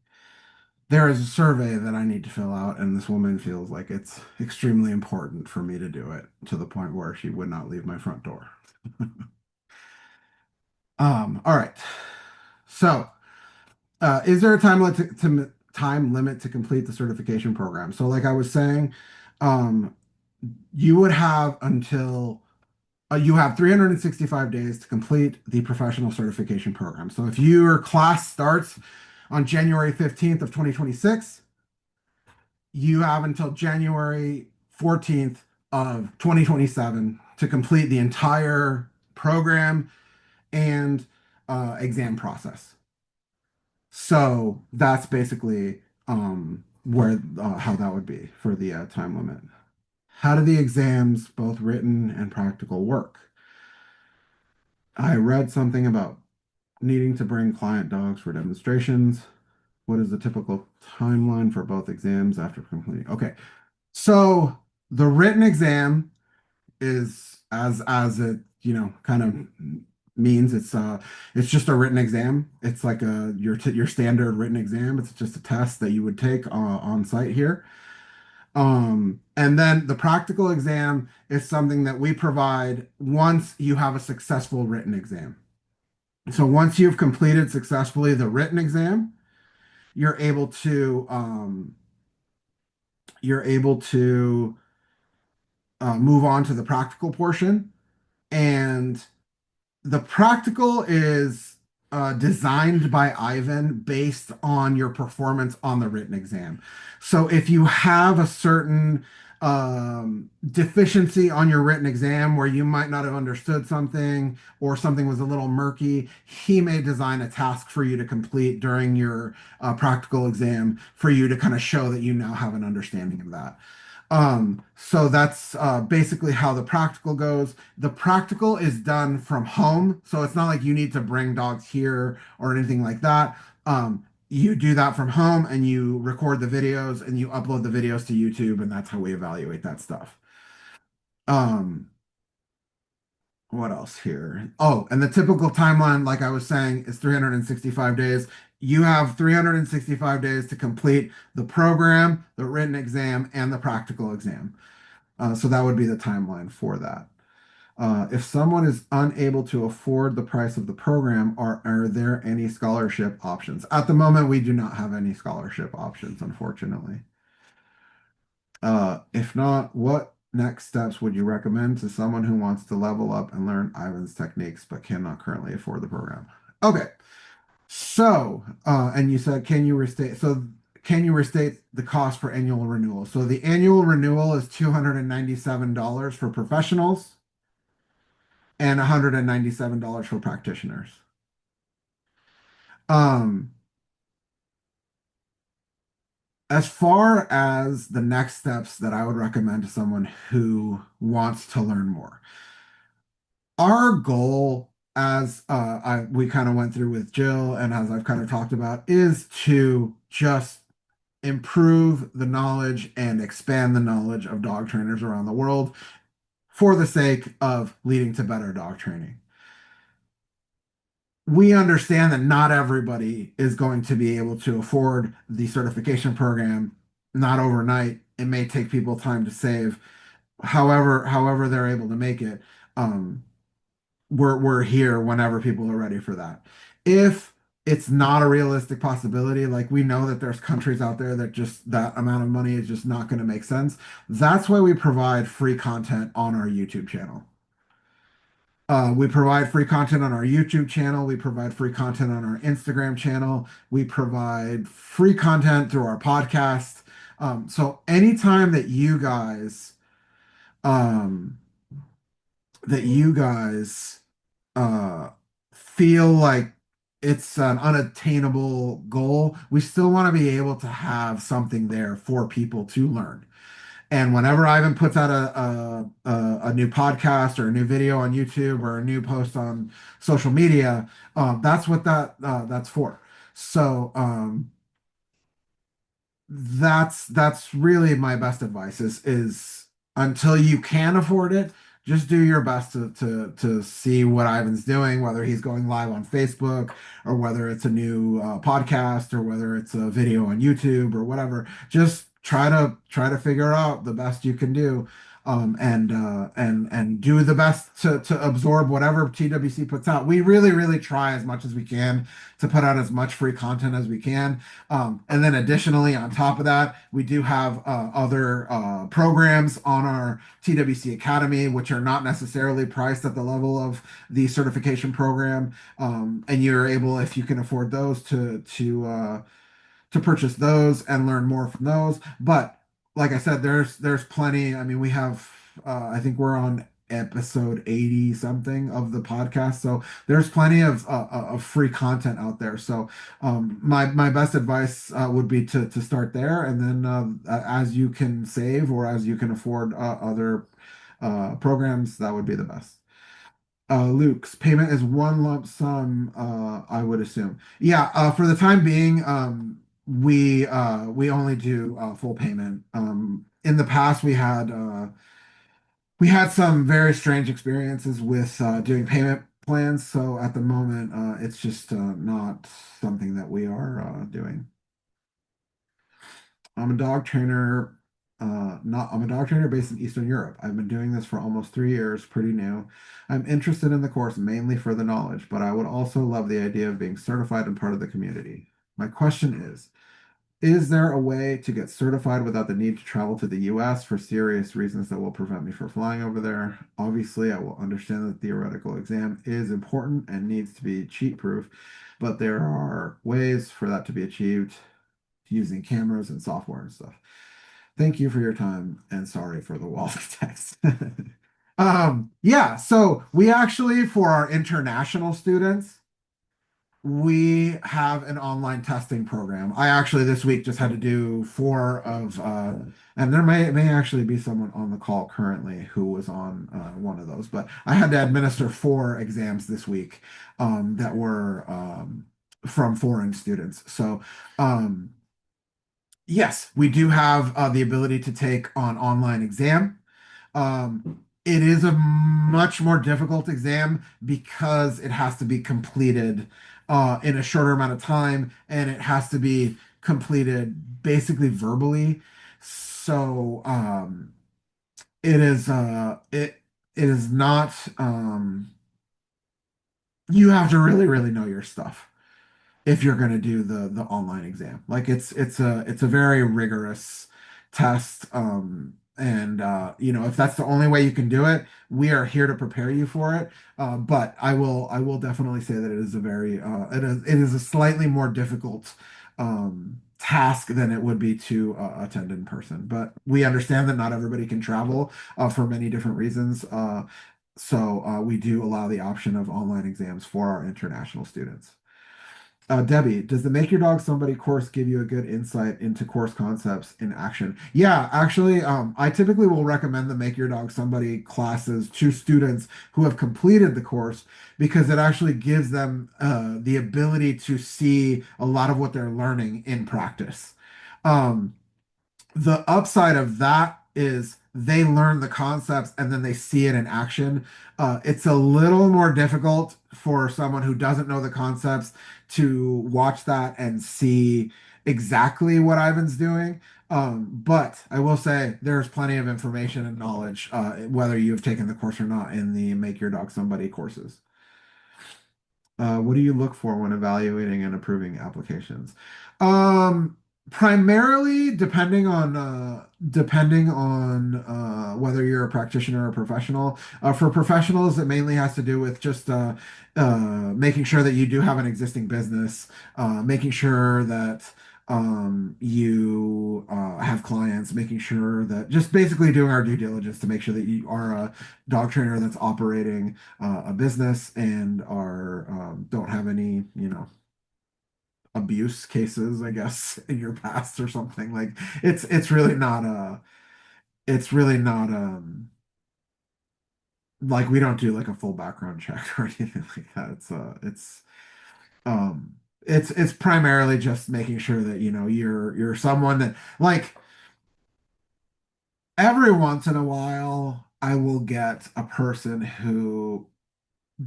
there is a survey that I need to fill out, and this woman feels like it's extremely important for me to do it to the point where she would not leave my front door. All right. So, is there a time limit to complete the certification program? So, like I was saying, um, you would have until you have 365 days to complete the professional certification program. So, if your class starts on January 15th of 2026, you have until January 14th of 2027 to complete the entire program and exam process. So that's basically where how that would be for the time limit. How do the exams, both written and practical, work? I read something about needing to bring client dogs for demonstrations. What is the typical timeline for both exams after completing? Okay, so the written exam is as it, kind of means it's just a written exam. It's like your standard written exam. It's just a test that you would take on site here. And then the practical exam is something that we provide once you have a successful written exam. So once you've completed successfully the written exam, you're able to um, you're able to move on to the practical portion. And the practical is designed by Ivan based on your performance on the written exam. So if you have a certain deficiency on your written exam where you might not have understood something or something was a little murky, he may design a task for you to complete during your practical exam for you to kind of show that you now have an understanding of that. So that's basically how the practical goes. The practical is done from home, so it's not like you need to bring dogs here or anything like that. You do that from home and you record the videos and you upload the videos to YouTube, and that's how we evaluate that stuff. Um, what else here? Oh, and the typical timeline, like I was saying, is 365 days. You have 365 days to complete the program, the written exam, and the practical exam. So that would be the timeline for that. If someone is unable to afford the price of the program, are there any scholarship options? At the moment, we do not have any scholarship options, unfortunately. If not, what next steps would you recommend to someone who wants to level up and learn Ivan's techniques but cannot currently afford the program? Okay, so and you said, can you restate the cost for annual renewal? So the annual renewal is $297 for professionals and $197 for practitioners. Um, as far as the next steps that I would recommend to someone who wants to learn more, our goal, as we kind of went through with Jill and as I've kind of talked about, is to just improve the knowledge and expand the knowledge of dog trainers around the world for the sake of leading to better dog training. We understand that not everybody is going to be able to afford the certification program, not overnight. It may take people time to save. However they're able to make it. Um, we're here whenever people are ready for that. If it's not a realistic possibility, like we know that there's countries out there that just that amount of money is just not going to make sense. That's why we provide free content on our YouTube channel. We provide free content on our YouTube channel. We provide free content on our Instagram channel. We provide free content through our podcast. So anytime um, that you guys uh, feel like it's an unattainable goal, we still want to be able to have something there for people to learn. And whenever Ivan puts out a new podcast or a new video on YouTube or a new post on social media, that's what that's for. So that's really my best advice is until you can afford it, just do your best to see what Ivan's doing, whether he's going live on Facebook or whether it's a new podcast or whether it's a video on YouTube or whatever. Just try to figure out the best you can do. And do the best to absorb whatever TWC puts out. We really try as much as we can to put out as much free content as we can. And then additionally, on top of that, we do have other programs on our TWC Academy, which are not necessarily priced at the level of the certification program. And you're able, if you can afford those, to purchase those and learn more from those. But like I said, there's plenty. I mean, we have I think we're on episode 80 something of the podcast. So there's plenty of free content out there. So my best advice would be to start there, and then as you can save or as you can afford other programs, that would be the best. Luke's payment is one lump sum, I would assume. Yeah, for the time being, we only do full payment. In the past, we had some very strange experiences with doing payment plans. So at the moment, it's just not something that we are doing. I'm a dog trainer. I'm a dog trainer based in Eastern Europe. I've been doing this for almost 3 years, pretty new. I'm interested in the course mainly for the knowledge, but I would also love the idea of being certified and part of the community. My question is there a way to get certified without the need to travel to the US for serious reasons that will prevent me from flying over there? Obviously, I will understand that the theoretical exam is important and needs to be cheat proof, but there are ways for that to be achieved using cameras and software and stuff. Thank you for your time and sorry for the wall of text. Yeah, so we actually, for our international students, we have an online testing program. I actually this week just had to do four of, and there may actually be someone on the call currently who was on one of those, but I had to administer four exams this week that were from foreign students. So, yes, we do have the ability to take on online exam. It is a much more difficult exam because it has to be completed in a shorter amount of time, and it has to be completed basically verbally. So it is not you have to really know your stuff if you're going to do the online exam. Like it's a very rigorous test. And if that's the only way you can do it, we are here to prepare you for it. But I will definitely say that it is a very it is a slightly more difficult task than it would be to attend in person. But we understand that not everybody can travel for many different reasons. So we do allow the option of online exams for our international students. Debbie, does the Make Your Dog Somebody course give you a good insight into course concepts in action? Yeah, actually, I typically will recommend the Make Your Dog Somebody classes to students who have completed the course because it actually gives them the ability to see a lot of what they're learning in practice. Um, the upside of that is they learn the concepts and then they see it in action. It's a little more difficult for someone who doesn't know the concepts to watch that and see exactly what Ivan's doing. But I will say there's plenty of information and knowledge, whether you have taken the course or not, in the Make Your Dog Somebody courses. What do you look for when evaluating and approving applications? Um, Primarily whether you're a practitioner or a professional. For professionals, it mainly has to do with just making sure that you do have an existing business, making sure that you have clients, making sure that just basically doing our due diligence to make sure that you are a dog trainer that's operating a business and are don't have any, abuse cases, I guess, in your past or something. Like it's really not it's really not like we don't do like a full background check or anything like that. Um it's primarily just making sure that you're someone that, like, every once in a while I will get a person who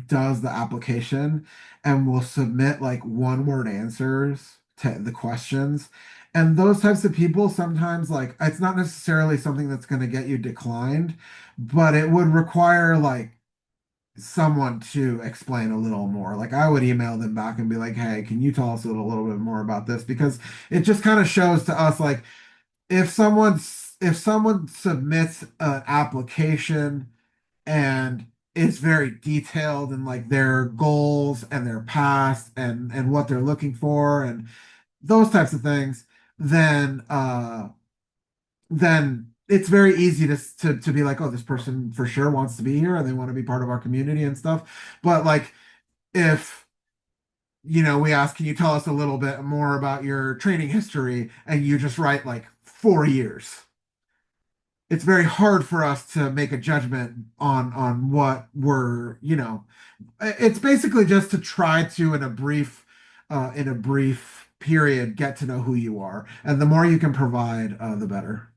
does the application and will submit like one word answers to the questions. And those types of people sometimes, like, it's not necessarily something that's going to get you declined, but it would require like someone to explain a little more. Like I would email them back and be like, "Hey, can you tell us a little bit more about this?" Because it just kind of shows to us, like, if someone submits an application and it's very detailed in like their goals and their past and what they're looking for and those types of things, then it's very easy to be like, oh, this person for sure wants to be here and they want to be part of our community and stuff. But like, if we ask, can you tell us a little bit more about your training history, and you just write like 4 years, it's very hard for us to make a judgment on what it's basically just to try to, in a brief period, get to know who you are, and the more you can provide, the better.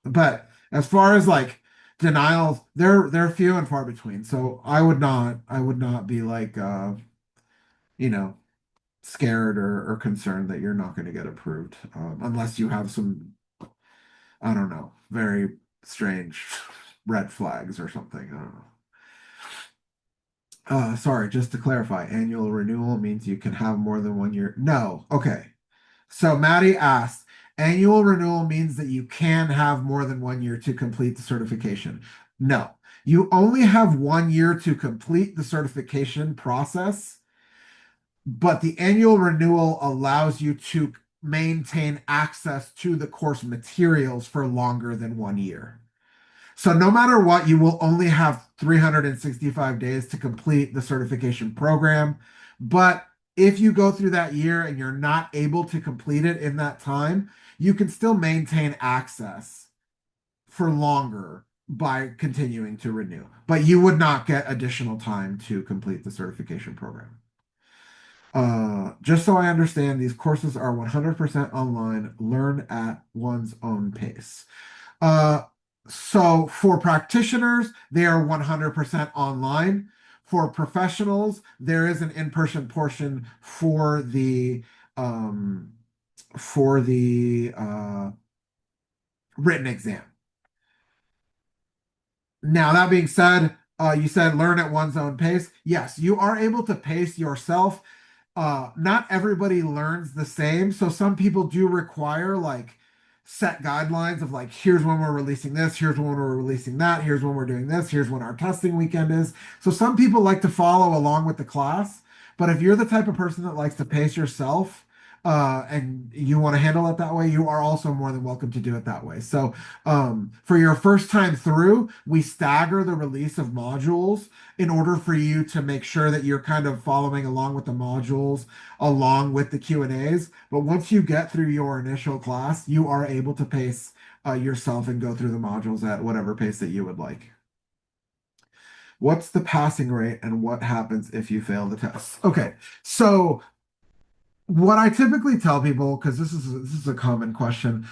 But as far as like denials, they're few and far between, so I would not be like, you know scared or concerned that you're not going to get approved, unless you have some, I don't know, very strange red flags or something. I don't know. Sorry, just to clarify, annual renewal means you can have more than 1 year. No. Okay. So Maddie asked, annual renewal means that you can have more than 1 year to complete the certification. No. You only have 1 year to complete the certification process, but the annual renewal allows you to maintain access to the course materials for longer than 1 year. So no matter what, you will only have 365 days to complete the certification program. But if you go through that year and you're not able to complete it in that time, you can still maintain access for longer by continuing to renew. But you would not get additional time to complete the certification program. Just so I understand, these courses are 100% online, learn at one's own pace. Uh, so for practitioners, they are 100% online. For professionals, there is an in-person portion um, for the written exam. Now, that being said, you said learn at one's own pace. Yes, you are able to pace yourself. Not everybody learns the same. So some people do require like set guidelines of like, here's when we're releasing this, here's when we're releasing that, here's when we're doing this, here's when our testing weekend is. So some people like to follow along with the class. But if you're the type of person that likes to pace yourself, and you want to handle it that way, you are also more than welcome to do it that way. So, for your first time through, we stagger the release of modules in order for you to make sure that you're kind of following along with the modules, along with the Q&As. But once you get through your initial class, you are able to pace yourself and go through the modules at whatever pace that you would like. What's the passing rate and what happens if you fail the test? Okay, so what I typically tell people, because this is a common question,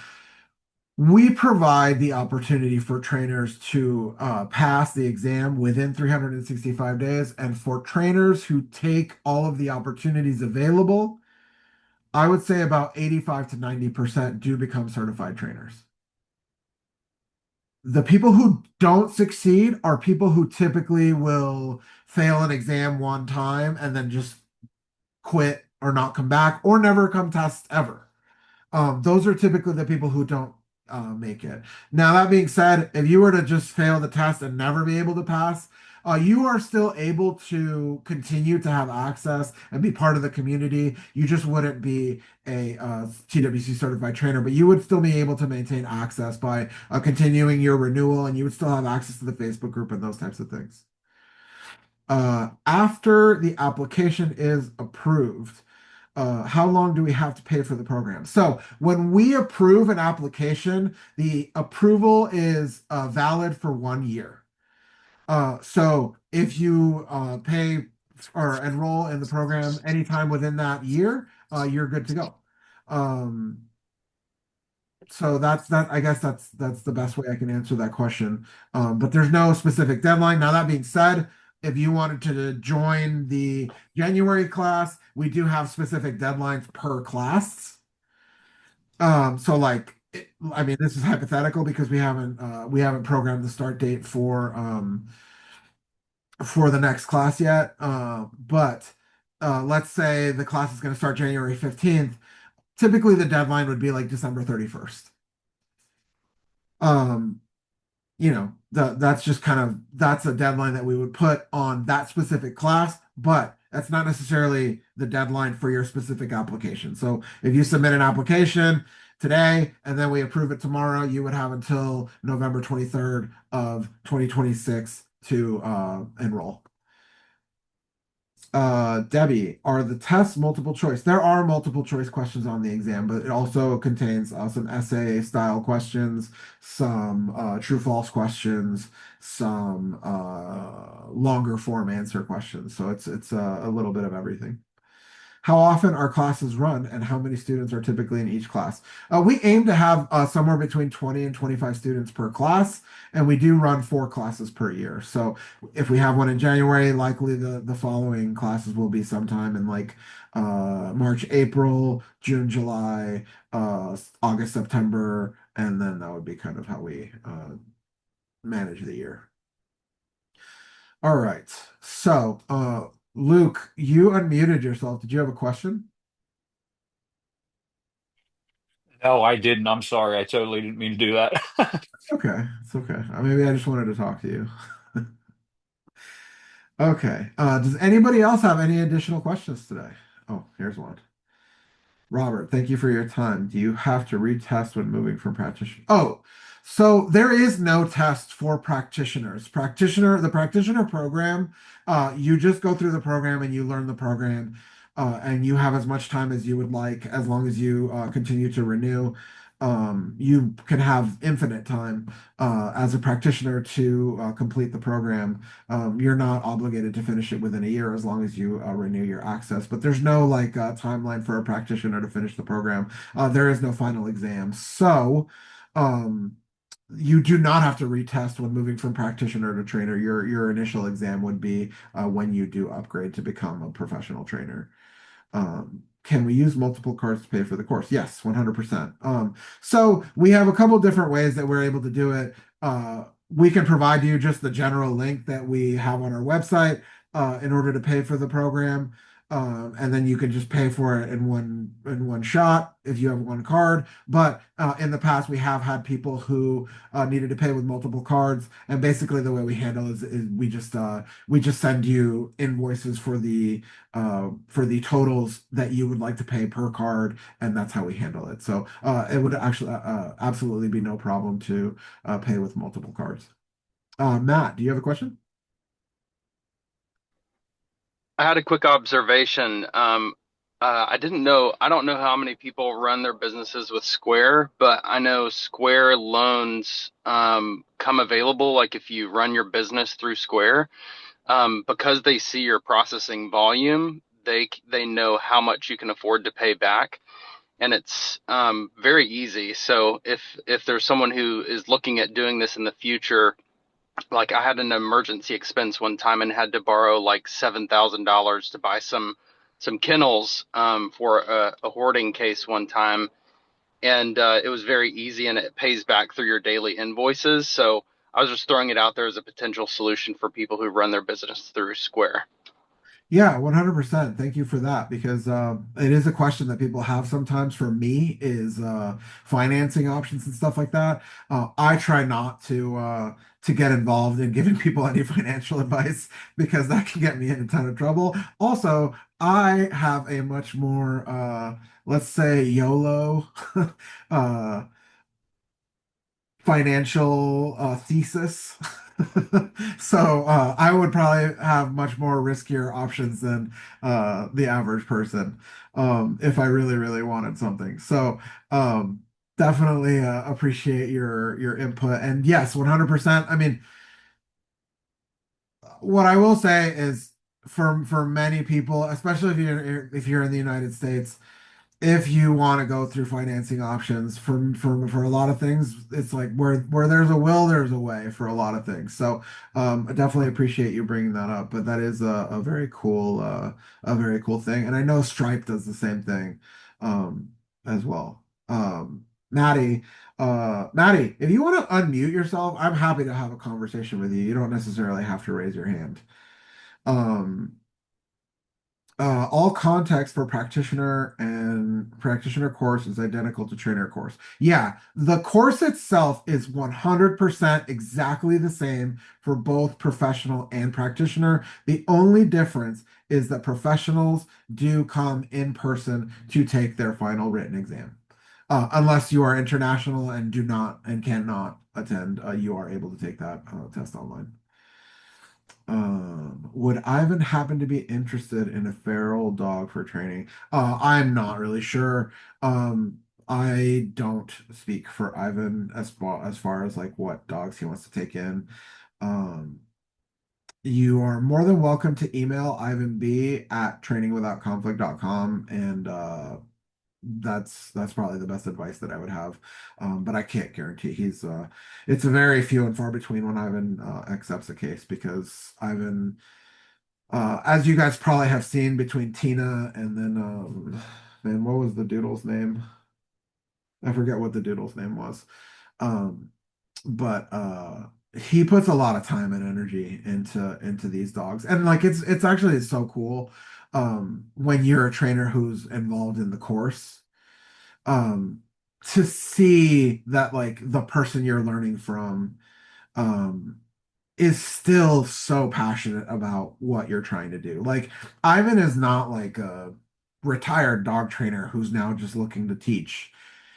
we provide the opportunity for trainers to pass the exam within 365 days. And for trainers who take all of the opportunities available, I would say about 85 to 90% do become certified trainers. The people who don't succeed are people who typically will fail an exam one time and then just quit or not come back or never come test ever. Those are typically the people who don't make it. Now, that being said, if you were to just fail the test and never be able to pass, you are still able to continue to have access and be part of the community. You just wouldn't be a TWC certified trainer, but you would still be able to maintain access by continuing your renewal, and you would still have access to the Facebook group and those types of things. After the application is approved, how long do we have to pay for the program? So when we approve an application, the approval is valid for 1 year. So if you pay or enroll in the program anytime within that year, you're good to go. Um, so that's that. I guess that's the best way I can answer that question. But there's no specific deadline. Now, that being said, if you wanted to join the January class, we do have specific deadlines per class. So like, I mean, this is hypothetical because we haven't programmed the start date for the next class yet. But let's say the class is going to start January 15th. Typically, the deadline would be like December 31st. Um, that's just kind of that's a deadline that we would put on that specific class, but that's not necessarily the deadline for your specific application. So if you submit an application today and then we approve it tomorrow, you would have until November 23rd of 2026 to enroll. Debbie, are the tests multiple choice? There are multiple choice questions on the exam, but it also contains some essay style questions, some true false questions, some longer form answer questions. So it's a little bit of everything. How often are classes run and how many students are typically in each class? We aim to have somewhere between 20 and 25 students per class, and we do run 4 classes per year. So if we have one in January, likely the following classes will be sometime in like March, April, June, July, August, September, and then that would be kind of how we manage the year. All right. So, Luke, you unmuted yourself. Did you have a question? No, I didn't. I'm sorry. I totally didn't mean to do that. Okay, it's okay. Maybe I just wanted to talk to you. Okay. Does anybody else have any additional questions today? Oh, here's one. Robert, thank you for your time. Do you have to retest when moving from practitioner? Oh, so there is no test for practitioners. The practitioner program, you just go through the program and you learn the program, and you have as much time as you would like, as long as you continue to renew. You can have infinite time as a practitioner to complete the program. You're not obligated to finish it within a year as long as you renew your access. But there's no like timeline for a practitioner to finish the program. There is no final exam. So um, you do not have to retest when moving from practitioner to trainer. Your initial exam would be when you do upgrade to become a professional trainer. Can we use multiple cards to pay for the course? Yes, 100%. So we have a couple different ways that we're able to do it. We can provide you just the general link that we have on our website in order to pay for the program. And then you can just pay for it in one shot if you have one card. But in the past, we have had people who needed to pay with multiple cards, and basically the way we handle is we just send you invoices for the totals that you would like to pay per card, and that's how we handle it. So it would actually absolutely be no problem to pay with multiple cards. Matt, do you have a question? I had a quick observation. I don't know how many people run their businesses with Square, but I know Square loans come available. Like if you run your business through Square, because they see your processing volume, they know how much you can afford to pay back, and it's very easy. So if there's someone who is looking at doing this in the future, like I had an emergency expense one time and had to borrow like $7,000 to buy some kennels for a hoarding case one time, and it was very easy and it pays back through your daily invoices. So I was just throwing it out there as a potential solution for people who run their business through Square. Yeah, 100%. Thank you for that because it is a question that people have sometimes for me is financing options and stuff like that. I try not to get involved in giving people any financial advice because that can get me in a ton of trouble. Also, I have a much more let's say YOLO uh financial thesis. So I would probably have much more riskier options than the average person if I really, really wanted something. So definitely appreciate your input. And yes, 100%. I mean, what I will say is for many people, especially if you're in the United States, if you want to go through financing options for a lot of things, it's like where there's a will, there's a way for a lot of things. So I definitely appreciate you bringing that up. But that is a very cool thing, and I know Stripe does the same thing as well. Maddie, if you want to unmute yourself, I'm happy to have a conversation with you. You don't necessarily have to raise your hand. Um, all context for practitioner and practitioner course is identical to trainer course. Yeah, the course itself is 100% exactly the same for both professional and practitioner. The only difference is that professionals do come in person to take their final written exam. Unless you are international and do not and cannot attend, you are able to take that test online. Would Ivan happen to be interested in a feral dog for training? I'm not really sure. I don't speak for Ivan as far as like what dogs he wants to take in. Um, you are more than welcome to email Ivan B at trainingwithoutconflict.com and that's probably the best advice that I would have. But I can't guarantee it's a very few and far between when Ivan accepts a case because Ivan as you guys probably have seen between Tina and then man, what was the doodle's name? I forget what the doodle's name was. Um, but he puts a lot of time and energy into these dogs. And like it's actually so cool when you're a trainer who's involved in the course um to see that like the person you're learning from um is still so passionate about what you're trying to do. Like Ivan is not like a retired dog trainer who's now just looking to teach.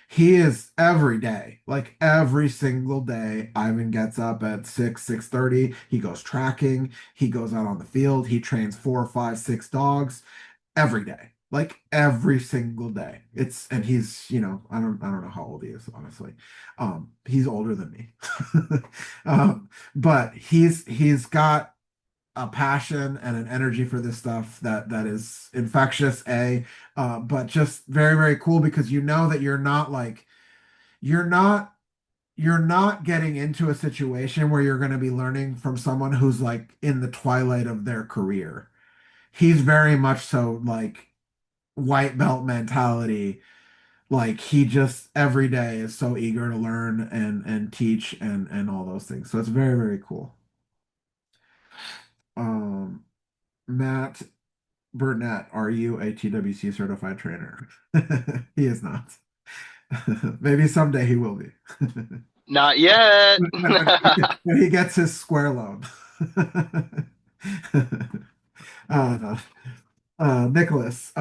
He is every day, like every single day. Ivan gets up at 6:30. He goes tracking. He goes out on the field. He trains four, five, six dogs every day, like every single day. It's and he's, I don't know how old he is, honestly. He's older than me. But he's got a passion and an energy for this stuff that is infectious, but just very, very cool because you know that you're not you're not getting into a situation where you're going to be learning from someone who's like in the twilight of their career. He's very much so like white belt mentality. Like he just every day is so eager to learn and teach and all those things. So it's very, very cool. Um, Matt Burnett, are you a TWC certified trainer? He is not. Maybe someday he will be. Not yet. When he gets his square loan. uh, Nicholas,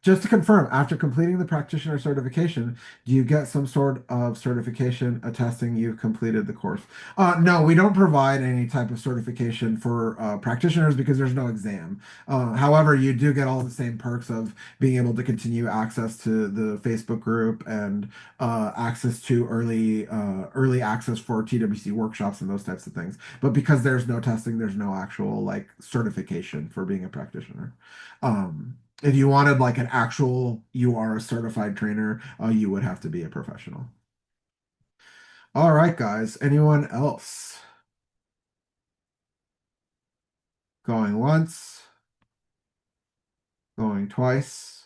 just to confirm, after completing the practitioner certification, do you get some sort of certification attesting you've completed the course? No, we don't provide any type of certification for practitioners because there's no exam. However, you do get all the same perks of being able to continue access to the Facebook group and access to early access for TWC workshops and those types of things. But because there's no testing, there's no actual like certification for being a practitioner. If you wanted like an actual, you are a certified trainer, you would have to be a professional. All right, guys. Anyone else? Going once, Going twice.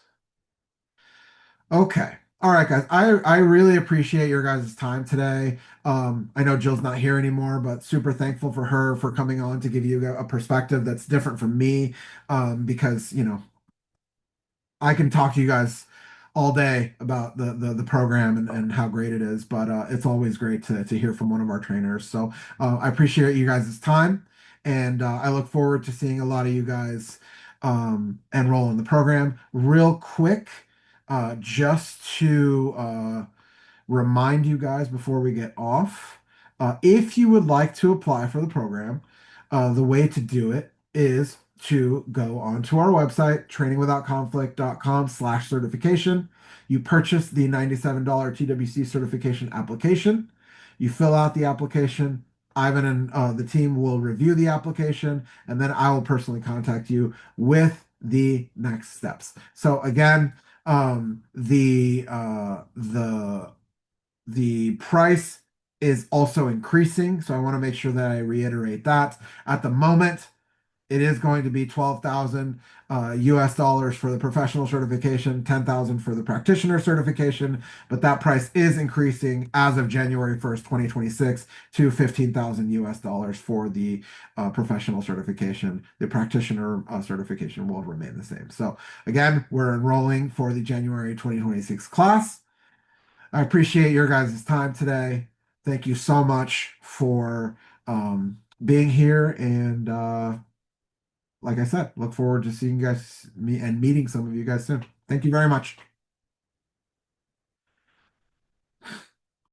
Okay. All right, guys. I really appreciate your guys' time today. I know Jill's not here anymore, but super thankful for her for coming on to give you a perspective that's different from me. Because, I can talk to you guys all day about the program and how great it is, but it's always great to hear from one of our trainers. So I appreciate you guys' time, and I look forward to seeing a lot of you guys enroll in the program. Real quick, just to remind you guys before we get off. If you would like to apply for the program, the way to do it is to go onto our website, trainingwithoutconflict.com/certification. You purchase the $97 TWC certification application. You fill out the application. Ivan and the team will review the application, and then I will personally contact you with the next steps. So again, the price is also increasing, so I want to make sure that I reiterate that. At the moment, it is going to be 12,000 US dollars for the professional certification, 10,000 for the practitioner certification, but that price is increasing as of January 1st, 2026 to 15,000 US dollars for the professional certification. The practitioner certification will remain the same. So again, we're enrolling for the January 2026 class. I appreciate your guys' time today. Thank you so much for being here. And like I said, look forward to seeing you guys and meeting some of you guys soon. Thank you very much.